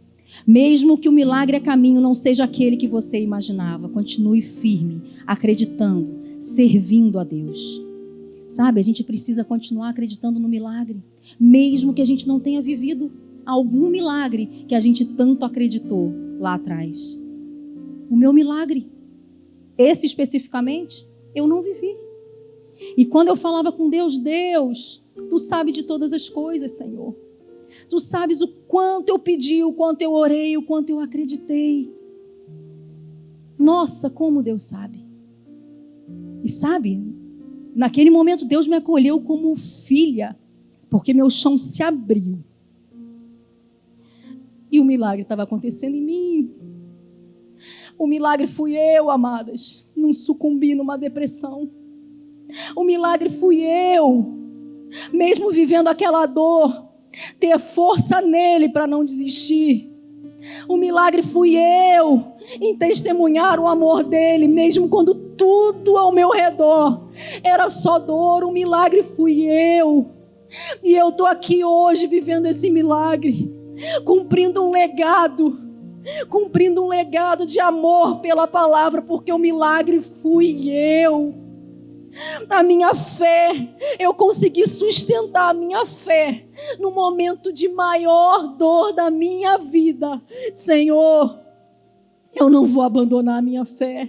Mesmo que o milagre a caminho não seja aquele que você imaginava, continue firme, acreditando, servindo a Deus. Sabe, a gente precisa continuar acreditando no milagre, mesmo que a gente não tenha vivido algum milagre que a gente tanto acreditou lá atrás. O meu milagre, esse especificamente, eu não vivi. E quando eu falava com Deus, Deus, Tu sabes de todas as coisas, Senhor. Tu sabes o quanto eu pedi, o quanto eu orei, o quanto eu acreditei. Nossa, como Deus sabe. E sabe, naquele momento Deus me acolheu como filha, porque meu chão se abriu. E o milagre estava acontecendo em mim. O milagre fui eu, amadas, não sucumbi numa depressão. O milagre fui eu, mesmo vivendo aquela dor, ter força nele para não desistir. O milagre fui eu em testemunhar o amor dele, mesmo quando tudo ao meu redor era só dor. O milagre fui eu. E eu estou aqui hoje vivendo esse milagre, cumprindo um legado de amor pela palavra, porque o milagre fui eu. A minha fé, eu consegui sustentar a minha fé no momento de maior dor da minha vida. Senhor, eu não vou abandonar a minha fé,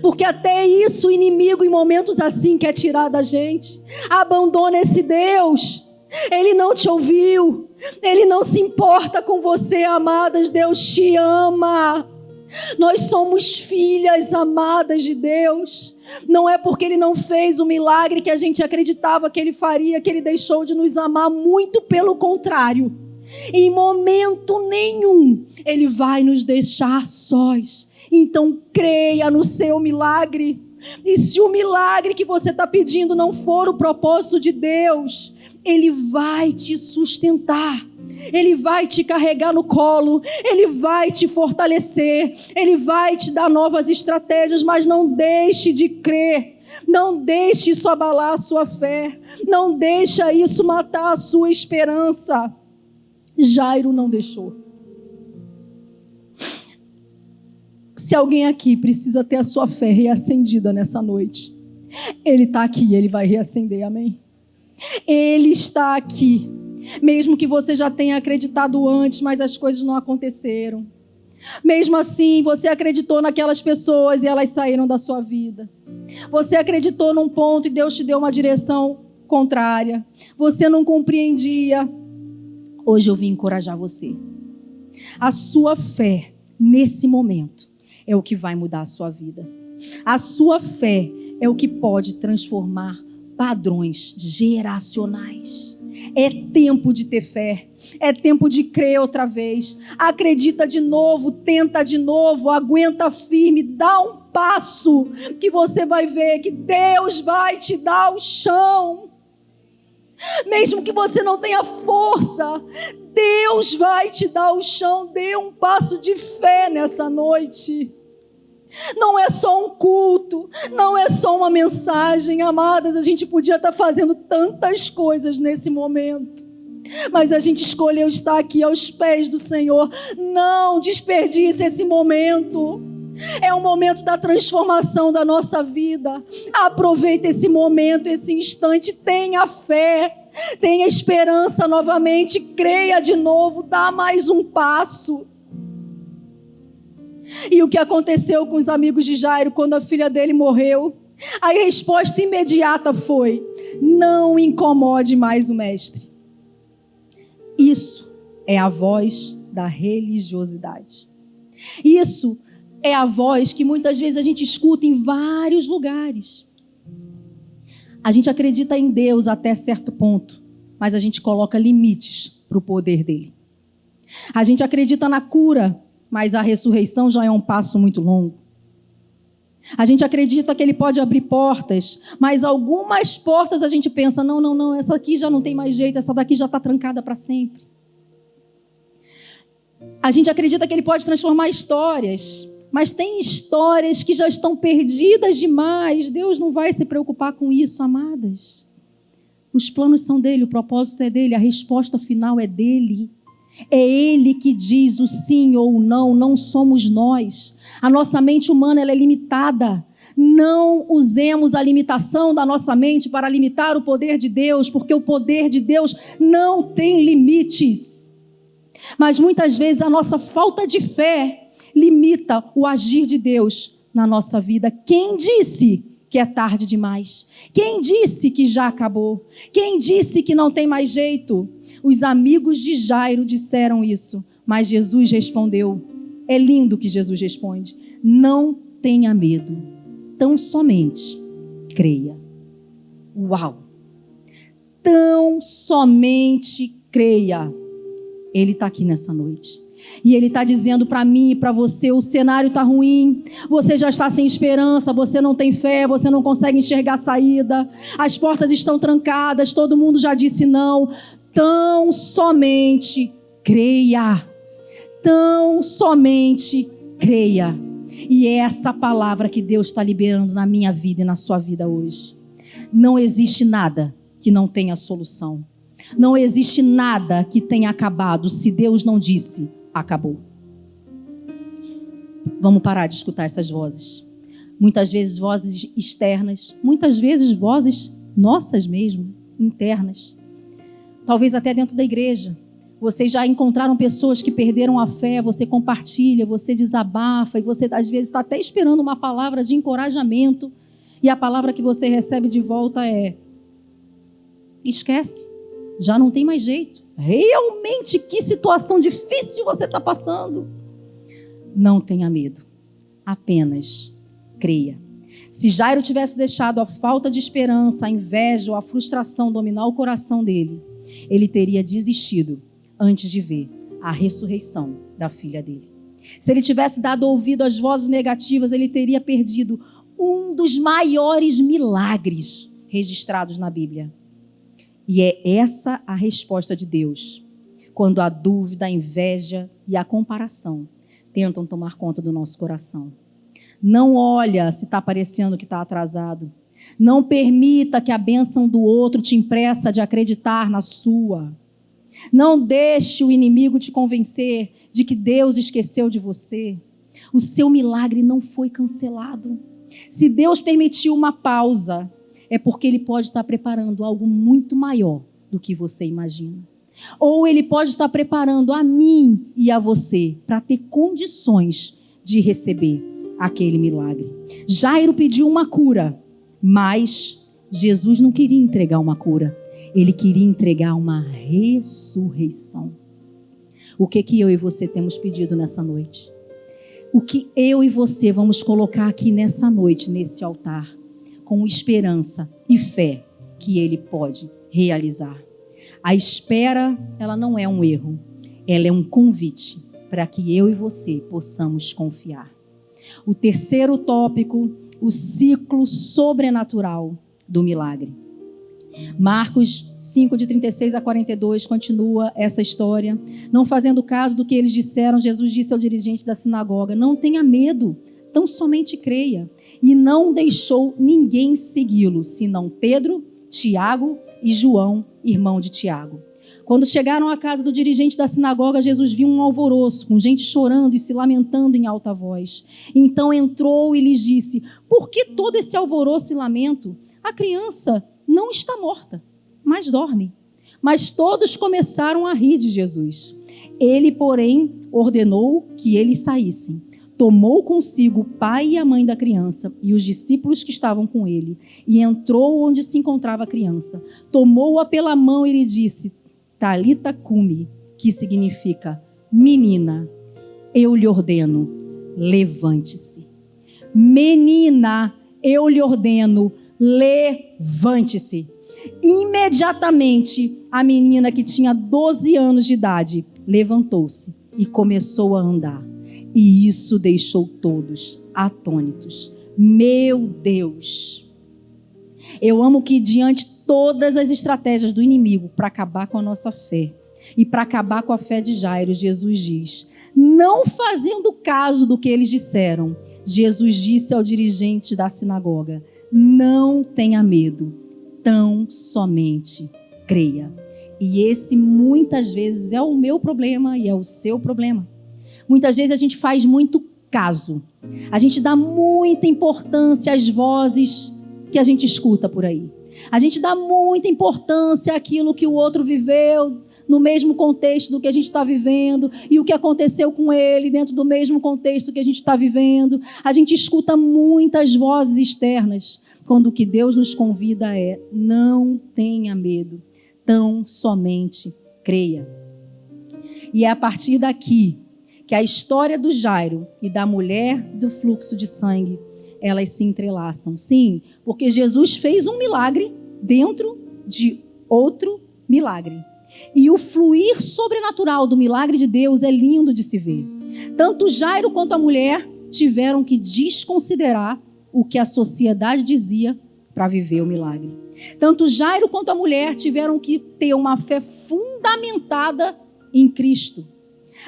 porque até isso o inimigo em momentos assim quer tirar da gente. Abandona esse Deus. Ele não te ouviu. Ele não se importa com você, amadas. Deus te ama. Nós somos filhas amadas de Deus. Não é porque Ele não fez o milagre que a gente acreditava que Ele faria, que Ele deixou de nos amar. Muito pelo contrário. Em momento nenhum Ele vai nos deixar sós. Então creia no seu milagre. E se o milagre que você está pedindo não for o propósito de Deus, Ele vai te sustentar. Ele vai te carregar no colo, Ele vai te fortalecer, Ele vai te dar novas estratégias, mas não deixe de crer, não deixe isso abalar a sua fé, não deixe isso matar a sua esperança. Jairo não deixou. Se alguém aqui precisa ter a sua fé reacendida nessa noite, Ele está aqui, Ele vai reacender, amém? Ele está aqui. Mesmo que você já tenha acreditado antes, mas as coisas não aconteceram. Mesmo assim, você acreditou naquelas pessoas e elas saíram da sua vida. Você acreditou num ponto e Deus te deu uma direção contrária. Você não compreendia. Hoje eu vim encorajar você. A sua fé, nesse momento, é o que vai mudar a sua vida. A sua fé é o que pode transformar padrões geracionais. É tempo de ter fé, é tempo de crer outra vez. Acredita de novo, tenta de novo, aguenta firme, dá um passo que você vai ver que Deus vai te dar o chão. Mesmo que você não tenha força, Deus vai te dar o chão. Dê um passo de fé nessa noite. Não é só um culto, não é só uma mensagem, amadas. A gente podia estar fazendo tantas coisas nesse momento, mas a gente escolheu estar aqui aos pés do Senhor. Não desperdice esse momento. É o momento da transformação da nossa vida. Aproveite esse momento, esse instante. Tenha fé, tenha esperança novamente, creia de novo, dá mais um passo. E o que aconteceu com os amigos de Jairo quando a filha dele morreu? A resposta imediata foi: não incomode mais o mestre. Isso é a voz da religiosidade. Isso é a voz que muitas vezes a gente escuta em vários lugares. A gente acredita em Deus até certo ponto, mas a gente coloca limites para o poder dele. A gente acredita na cura, mas a ressurreição já é um passo muito longo. A gente acredita que Ele pode abrir portas, mas algumas portas a gente pensa, não, essa aqui já não tem mais jeito, essa daqui já está trancada para sempre. A gente acredita que Ele pode transformar histórias, mas tem histórias que já estão perdidas demais. Deus não vai se preocupar com isso, amadas. Os planos são dele, o propósito é dele, a resposta final é dele. É Ele que diz o sim ou o não, não somos nós. A nossa mente humana ela é limitada. Não usemos a limitação da nossa mente para limitar o poder de Deus, porque o poder de Deus não tem limites. Mas muitas vezes a nossa falta de fé limita o agir de Deus na nossa vida. Quem disse que é tarde demais? Quem disse que já acabou? Quem disse que não tem mais jeito? Os amigos de Jairo disseram isso, mas Jesus respondeu. É lindo que Jesus responde: não tenha medo, tão somente creia. Uau! Tão somente creia. Ele está aqui nessa noite. E Ele está dizendo para mim e para você: o cenário está ruim, você já está sem esperança, você não tem fé, você não consegue enxergar a saída, as portas estão trancadas, todo mundo já disse não. Tão somente creia. Tão somente creia. E é essa palavra que Deus está liberando na minha vida e na sua vida hoje. Não existe nada que não tenha solução. Não existe nada que tenha acabado. Se Deus não disse, acabou. Vamos parar de escutar essas vozes. Muitas vezes vozes externas, muitas vezes vozes nossas mesmo, internas. Talvez até dentro da igreja. Vocês já encontraram pessoas que perderam a fé, você compartilha, você desabafa, e você às vezes está até esperando uma palavra de encorajamento, e a palavra que você recebe de volta é: esquece, Já não tem mais jeito. Realmente, que situação difícil você está passando. Não tenha medo. Apenas creia. Se Jairo tivesse deixado a falta de esperança, a inveja ou a frustração dominar o coração dele, ele teria desistido antes de ver a ressurreição da filha dele. Se ele tivesse dado ouvido às vozes negativas, ele teria perdido um dos maiores milagres registrados na Bíblia. E é essa a resposta de Deus, quando a dúvida, a inveja e a comparação tentam tomar conta do nosso coração. Não olha se está parecendo que está atrasado. Não permita que a bênção do outro te impeça de acreditar na sua. Não deixe o inimigo te convencer de que Deus esqueceu de você. O seu milagre não foi cancelado. Se Deus permitiu uma pausa, é porque Ele pode estar preparando algo muito maior do que você imagina. Ou Ele pode estar preparando a mim e a você para ter condições de receber aquele milagre. Jairo pediu uma cura, mas Jesus não queria entregar uma cura. Ele queria entregar uma ressurreição. O que eu e você temos pedido nessa noite? O que eu e você vamos colocar aqui nessa noite, nesse altar, com esperança e fé que Ele pode realizar. A espera, ela não é um erro, ela é um convite para que eu e você possamos confiar. O terceiro tópico, o ciclo sobrenatural do milagre. Marcos 5, de 36 a 42, continua essa história. Não fazendo caso do que eles disseram, Jesus disse ao dirigente da sinagoga: não tenha medo, tão somente creia. E não deixou ninguém segui-lo, senão Pedro, Tiago e João, irmão de Tiago. Quando chegaram à casa do dirigente da sinagoga, Jesus viu um alvoroço, com gente chorando e se lamentando em alta voz. Então entrou e lhes disse: por que todo esse alvoroço e lamento? A criança não está morta, mas dorme. Mas todos começaram a rir de Jesus. Ele, porém, ordenou que eles saíssem. Tomou consigo o pai e a mãe da criança e os discípulos que estavam com ele, e entrou onde se encontrava a criança. Tomou-a pela mão e lhe disse: Talita cumi, que significa: menina, eu lhe ordeno, levante-se. Menina, eu lhe ordeno, levante-se. Imediatamente, a menina, que tinha 12 anos de idade, levantou-se e começou a andar. E isso deixou todos atônitos. Meu Deus! Eu amo que, diante de todas as estratégias do inimigo para acabar com a nossa fé e para acabar com a fé de Jairo, Jesus diz, não fazendo caso do que eles disseram, Jesus disse ao dirigente da sinagoga: não tenha medo, tão somente creia. E esse muitas vezes é o meu problema e é o seu problema. Muitas vezes a gente faz muito caso. A gente dá muita importância às vozes que a gente escuta por aí. A gente dá muita importância àquilo que o outro viveu no mesmo contexto do que a gente está vivendo e o que aconteceu com ele dentro do mesmo contexto que a gente está vivendo. A gente escuta muitas vozes externas, quando o que Deus nos convida é: não tenha medo, tão somente creia. E é a partir daqui que a história do Jairo e da mulher do fluxo de sangue, elas se entrelaçam. Sim, porque Jesus fez um milagre dentro de outro milagre. E o fluir sobrenatural do milagre de Deus é lindo de se ver. Tanto Jairo quanto a mulher tiveram que desconsiderar o que a sociedade dizia para viver o milagre. Tanto Jairo quanto a mulher tiveram que ter uma fé fundamentada em Cristo.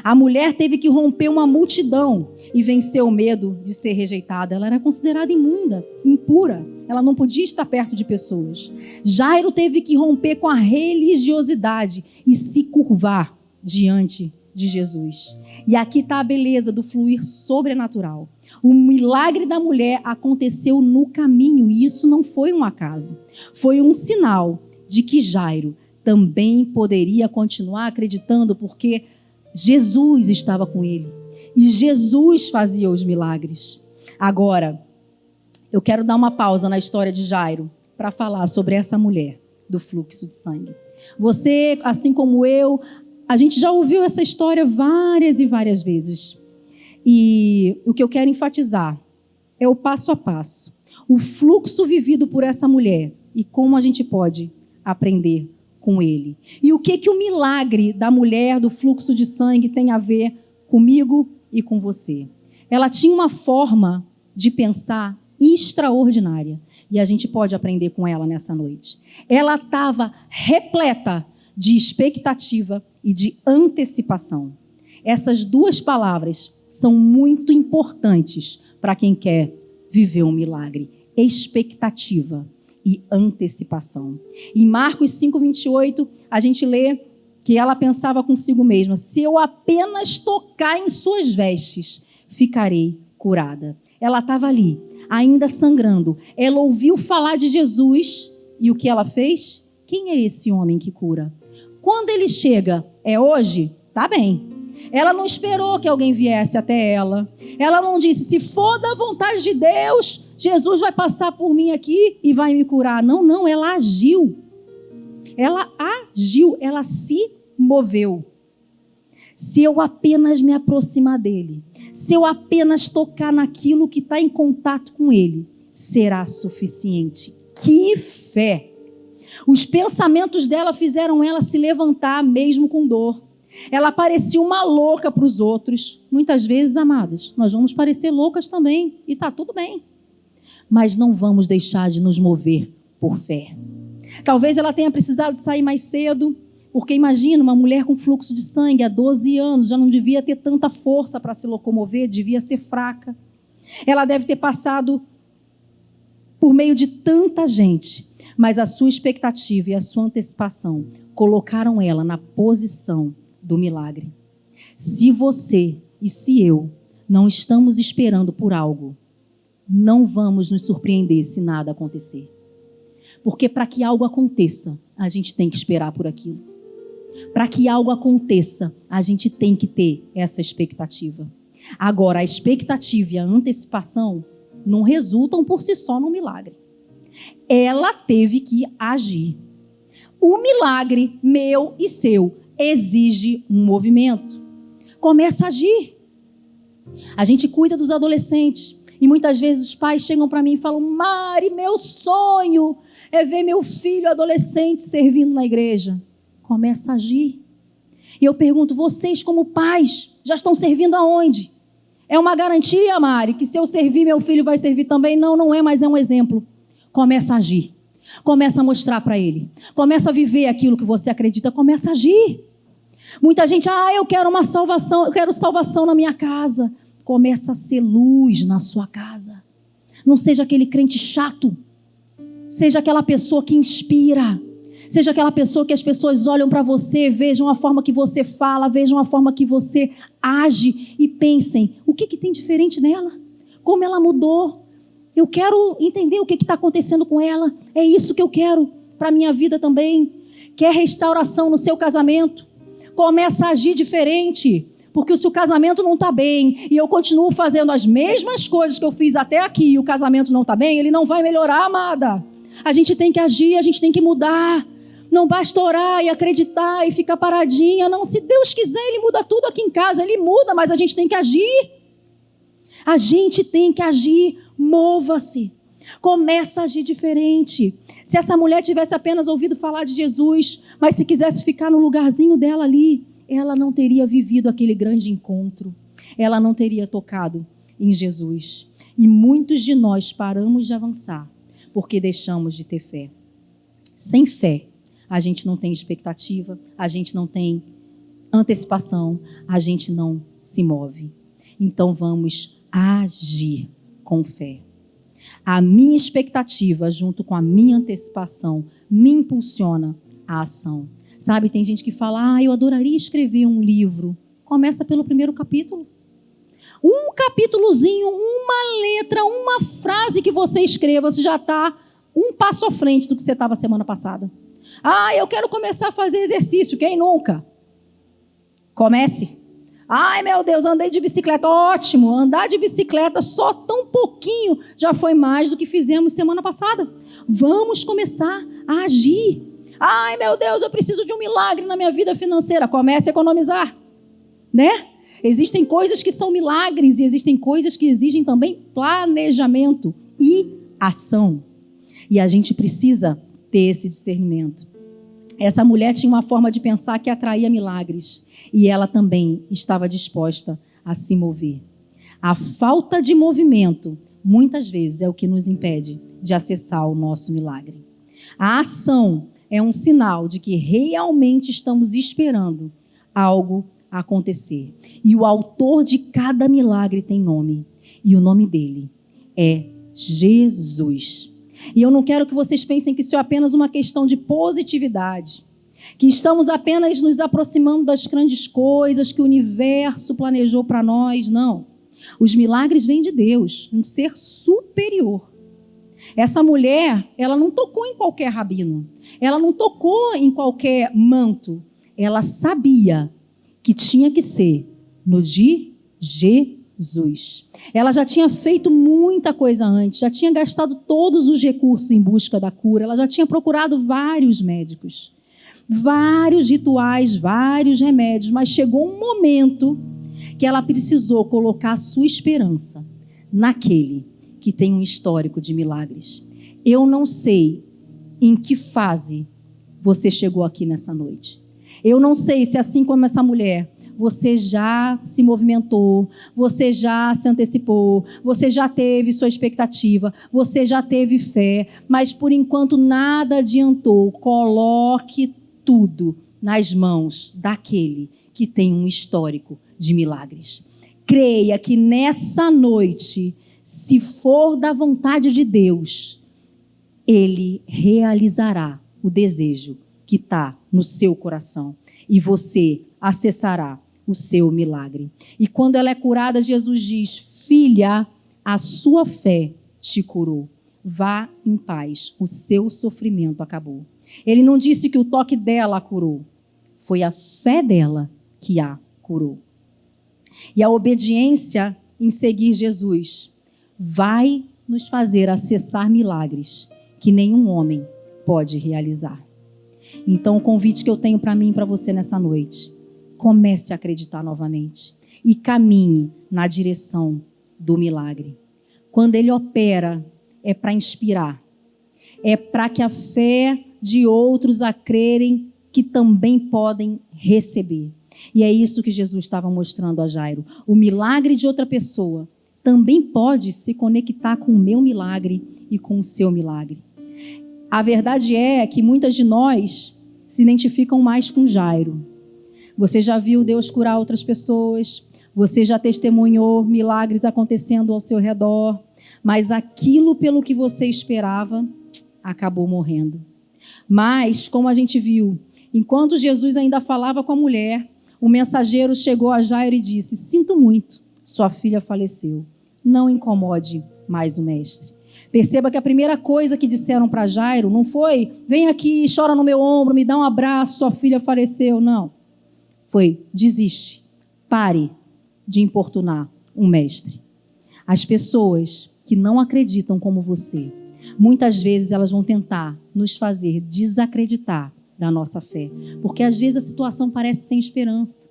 A mulher teve que romper uma multidão e vencer o medo de ser rejeitada. Ela era considerada imunda, impura. Ela não podia estar perto de pessoas. Jairo teve que romper com a religiosidade e se curvar diante de Jesus. E aqui está a beleza do fluir sobrenatural. O milagre da mulher aconteceu no caminho e isso não foi um acaso. Foi um sinal de que Jairo também poderia continuar acreditando, porque Jesus estava com ele e Jesus fazia os milagres. Agora, eu quero dar uma pausa na história de Jairo para falar sobre essa mulher do fluxo de sangue. Você, assim como eu, a gente já ouviu essa história várias e várias vezes. E o que eu quero enfatizar é o passo a passo, o fluxo vivido por essa mulher e como a gente pode aprender com ele. E o que o milagre da mulher do fluxo de sangue tem a ver comigo e com você? Ela tinha uma forma de pensar extraordinária e a gente pode aprender com ela nessa noite. Ela estava repleta de expectativa e de antecipação. Essas duas palavras são muito importantes para quem quer viver um milagre. Expectativa e antecipação. Em Marcos 5:28, a gente lê que ela pensava consigo mesma: se eu apenas tocar em suas vestes, ficarei curada. Ela estava ali, ainda sangrando. Ela ouviu falar de Jesus e o que ela fez? Quem é esse homem que cura? Quando ele chega, é hoje? Tá bem. Ela não esperou que alguém viesse até ela. Ela não disse: se for da vontade de Deus, Jesus vai passar por mim aqui e vai me curar. Não, ela agiu. Ela agiu, ela se moveu. Se eu apenas me aproximar dele, se eu apenas tocar naquilo que está em contato com ele, será suficiente. Que fé! Os pensamentos dela fizeram ela se levantar mesmo com dor. Ela parecia uma louca para os outros. Muitas vezes, amadas, nós vamos parecer loucas também. E está tudo bem. Mas não vamos deixar de nos mover por fé. Talvez ela tenha precisado sair mais cedo. Porque imagina, uma mulher com fluxo de sangue há 12 anos. Já não devia ter tanta força para se locomover. Devia ser fraca. Ela deve ter passado por meio de tanta gente. Mas a sua expectativa e a sua antecipação colocaram ela na posição do milagre. Se você e se eu não estamos esperando por algo, não vamos nos surpreender se nada acontecer. Porque para que algo aconteça, a gente tem que esperar por aquilo. Para que algo aconteça, a gente tem que ter essa expectativa. Agora, a expectativa e a antecipação não resultam por si só num milagre. Ela teve que agir. O milagre, meu e seu, exige um movimento. Começa a agir. A gente cuida dos adolescentes. E muitas vezes os pais chegam para mim e falam: Mari, meu sonho é ver meu filho adolescente servindo na igreja. Começa a agir. E eu pergunto: vocês como pais já estão servindo aonde? É uma garantia, Mari, que se eu servir, meu filho vai servir também? Não é, mas é um exemplo. Começa a agir. Começa a mostrar para ele. Começa a viver aquilo que você acredita. Começa a agir. Muita gente: eu quero uma salvação, eu quero salvação na minha casa. Começa a ser luz na sua casa. Não seja aquele crente chato. Seja aquela pessoa que inspira. Seja aquela pessoa que as pessoas olham para você, vejam a forma que você fala, vejam a forma que você age e pensem: o que tem diferente nela? Como ela mudou? Eu quero entender o que está acontecendo com ela. É isso que eu quero para a minha vida também. Quer restauração no seu casamento? Começa a agir diferente. Porque se o casamento não está bem e eu continuo fazendo as mesmas coisas que eu fiz até aqui e o casamento não está bem, ele não vai melhorar, amada. A gente tem que agir, a gente tem que mudar. Não basta orar e acreditar e ficar paradinha. Não, se Deus quiser, Ele muda tudo aqui em casa. Ele muda, mas a gente tem que agir. A gente tem que agir. Mova-se. Começa a agir diferente. Se essa mulher tivesse apenas ouvido falar de Jesus, mas se quisesse ficar no lugarzinho dela ali, ela não teria vivido aquele grande encontro. Ela não teria tocado em Jesus. E muitos de nós paramos de avançar porque deixamos de ter fé. Sem fé, a gente não tem expectativa, a gente não tem antecipação, a gente não se move. Então vamos agir com fé. A minha expectativa, junto com a minha antecipação, me impulsiona a ação. Sabe, tem gente que fala: eu adoraria escrever um livro. Começa pelo primeiro capítulo. Um capítulozinho, uma letra, uma frase que você escreva, você já está um passo à frente do que você estava semana passada. Eu quero começar a fazer exercício. Quem nunca? Comece. Meu Deus, andei de bicicleta. Ótimo, andar de bicicleta só tão pouquinho já foi mais do que fizemos semana passada. Vamos começar a agir. Ai, meu Deus, eu preciso de um milagre na minha vida financeira. Comece a economizar, né? Existem coisas que são milagres e existem coisas que exigem também planejamento e ação. E a gente precisa ter esse discernimento. Essa mulher tinha uma forma de pensar que atraía milagres e ela também estava disposta a se mover. A falta de movimento, muitas vezes, é o que nos impede de acessar o nosso milagre. A ação é um sinal de que realmente estamos esperando algo acontecer. E o autor de cada milagre tem nome. E o nome dele é Jesus. E eu não quero que vocês pensem que isso é apenas uma questão de positividade, que estamos apenas nos aproximando das grandes coisas que o universo planejou para nós. Não. Os milagres vêm de Deus, um ser superior. Essa mulher, ela não tocou em qualquer rabino, ela não tocou em qualquer manto, ela sabia que tinha que ser no de Jesus. Ela já tinha feito muita coisa antes, já tinha gastado todos os recursos em busca da cura, ela já tinha procurado vários médicos, vários rituais, vários remédios, mas chegou um momento que ela precisou colocar a sua esperança naquele que tem um histórico de milagres. Eu não sei em que fase você chegou aqui nessa noite. Eu não sei se, assim como essa mulher, você já se movimentou, você já se antecipou, você já teve sua expectativa, você já teve fé, mas por enquanto nada adiantou. Coloque tudo nas mãos daquele que tem um histórico de milagres. Creia que nessa noite, se for da vontade de Deus, Ele realizará o desejo que está no seu coração e você acessará o seu milagre. E quando ela é curada, Jesus diz: filha, a sua fé te curou. Vá em paz, o seu sofrimento acabou. Ele não disse que o toque dela a curou, foi a fé dela que a curou. E a obediência em seguir Jesus vai nos fazer acessar milagres que nenhum homem pode realizar. Então, o convite que eu tenho para mim e para você nessa noite: comece a acreditar novamente e caminhe na direção do milagre. Quando ele opera, é para inspirar, é para que a fé de outros a crerem que também podem receber. E é isso que Jesus estava mostrando a Jairo. O milagre de outra pessoa também pode se conectar com o meu milagre e com o seu milagre. A verdade é que muitas de nós se identificam mais com Jairo. Você já viu Deus curar outras pessoas, você já testemunhou milagres acontecendo ao seu redor, mas aquilo pelo que você esperava acabou morrendo. Mas, como a gente viu, enquanto Jesus ainda falava com a mulher, o mensageiro chegou a Jairo e disse: sinto muito, sua filha faleceu. Não incomode mais o mestre. Perceba que a primeira coisa que disseram para Jairo não foi: vem aqui, chora no meu ombro, me dá um abraço, sua filha faleceu. Não. Foi: desiste, pare de importunar um mestre. As pessoas que não acreditam como você, muitas vezes elas vão tentar nos fazer desacreditar da nossa fé, porque às vezes a situação parece sem esperança.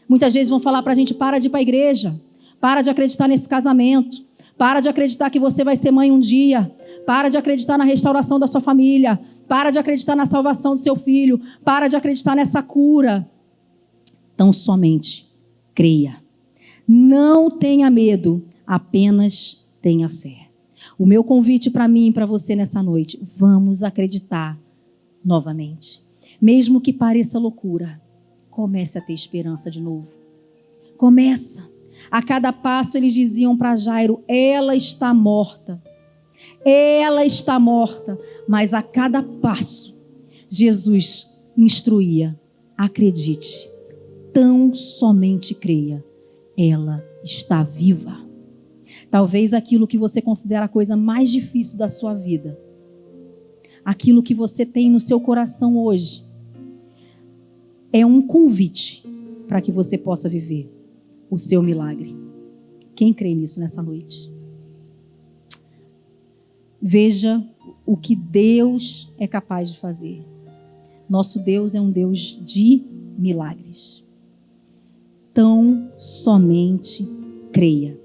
Muitas vezes vão falar para a gente: para de ir para a igreja, para de acreditar nesse casamento, para de acreditar que você vai ser mãe um dia, para de acreditar na restauração da sua família, para de acreditar na salvação do seu filho, para de acreditar nessa cura. Então somente creia. Não tenha medo, apenas tenha fé. O meu convite para mim e para você nessa noite: vamos acreditar novamente. Mesmo que pareça loucura, comece a ter esperança de novo. Começa. A cada passo eles diziam para Jairo: ela está morta. Ela está morta. Mas a cada passo, Jesus instruía: acredite, tão somente creia, ela está viva. Talvez aquilo que você considera a coisa mais difícil da sua vida, aquilo que você tem no seu coração hoje, é um convite para que você possa viver o seu milagre. Quem crê nisso nessa noite? Veja o que Deus é capaz de fazer. Nosso Deus é um Deus de milagres. Tão somente creia.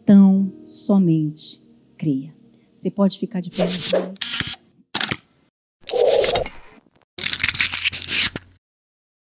Tão somente creia. Você pode ficar de pé nessa noite?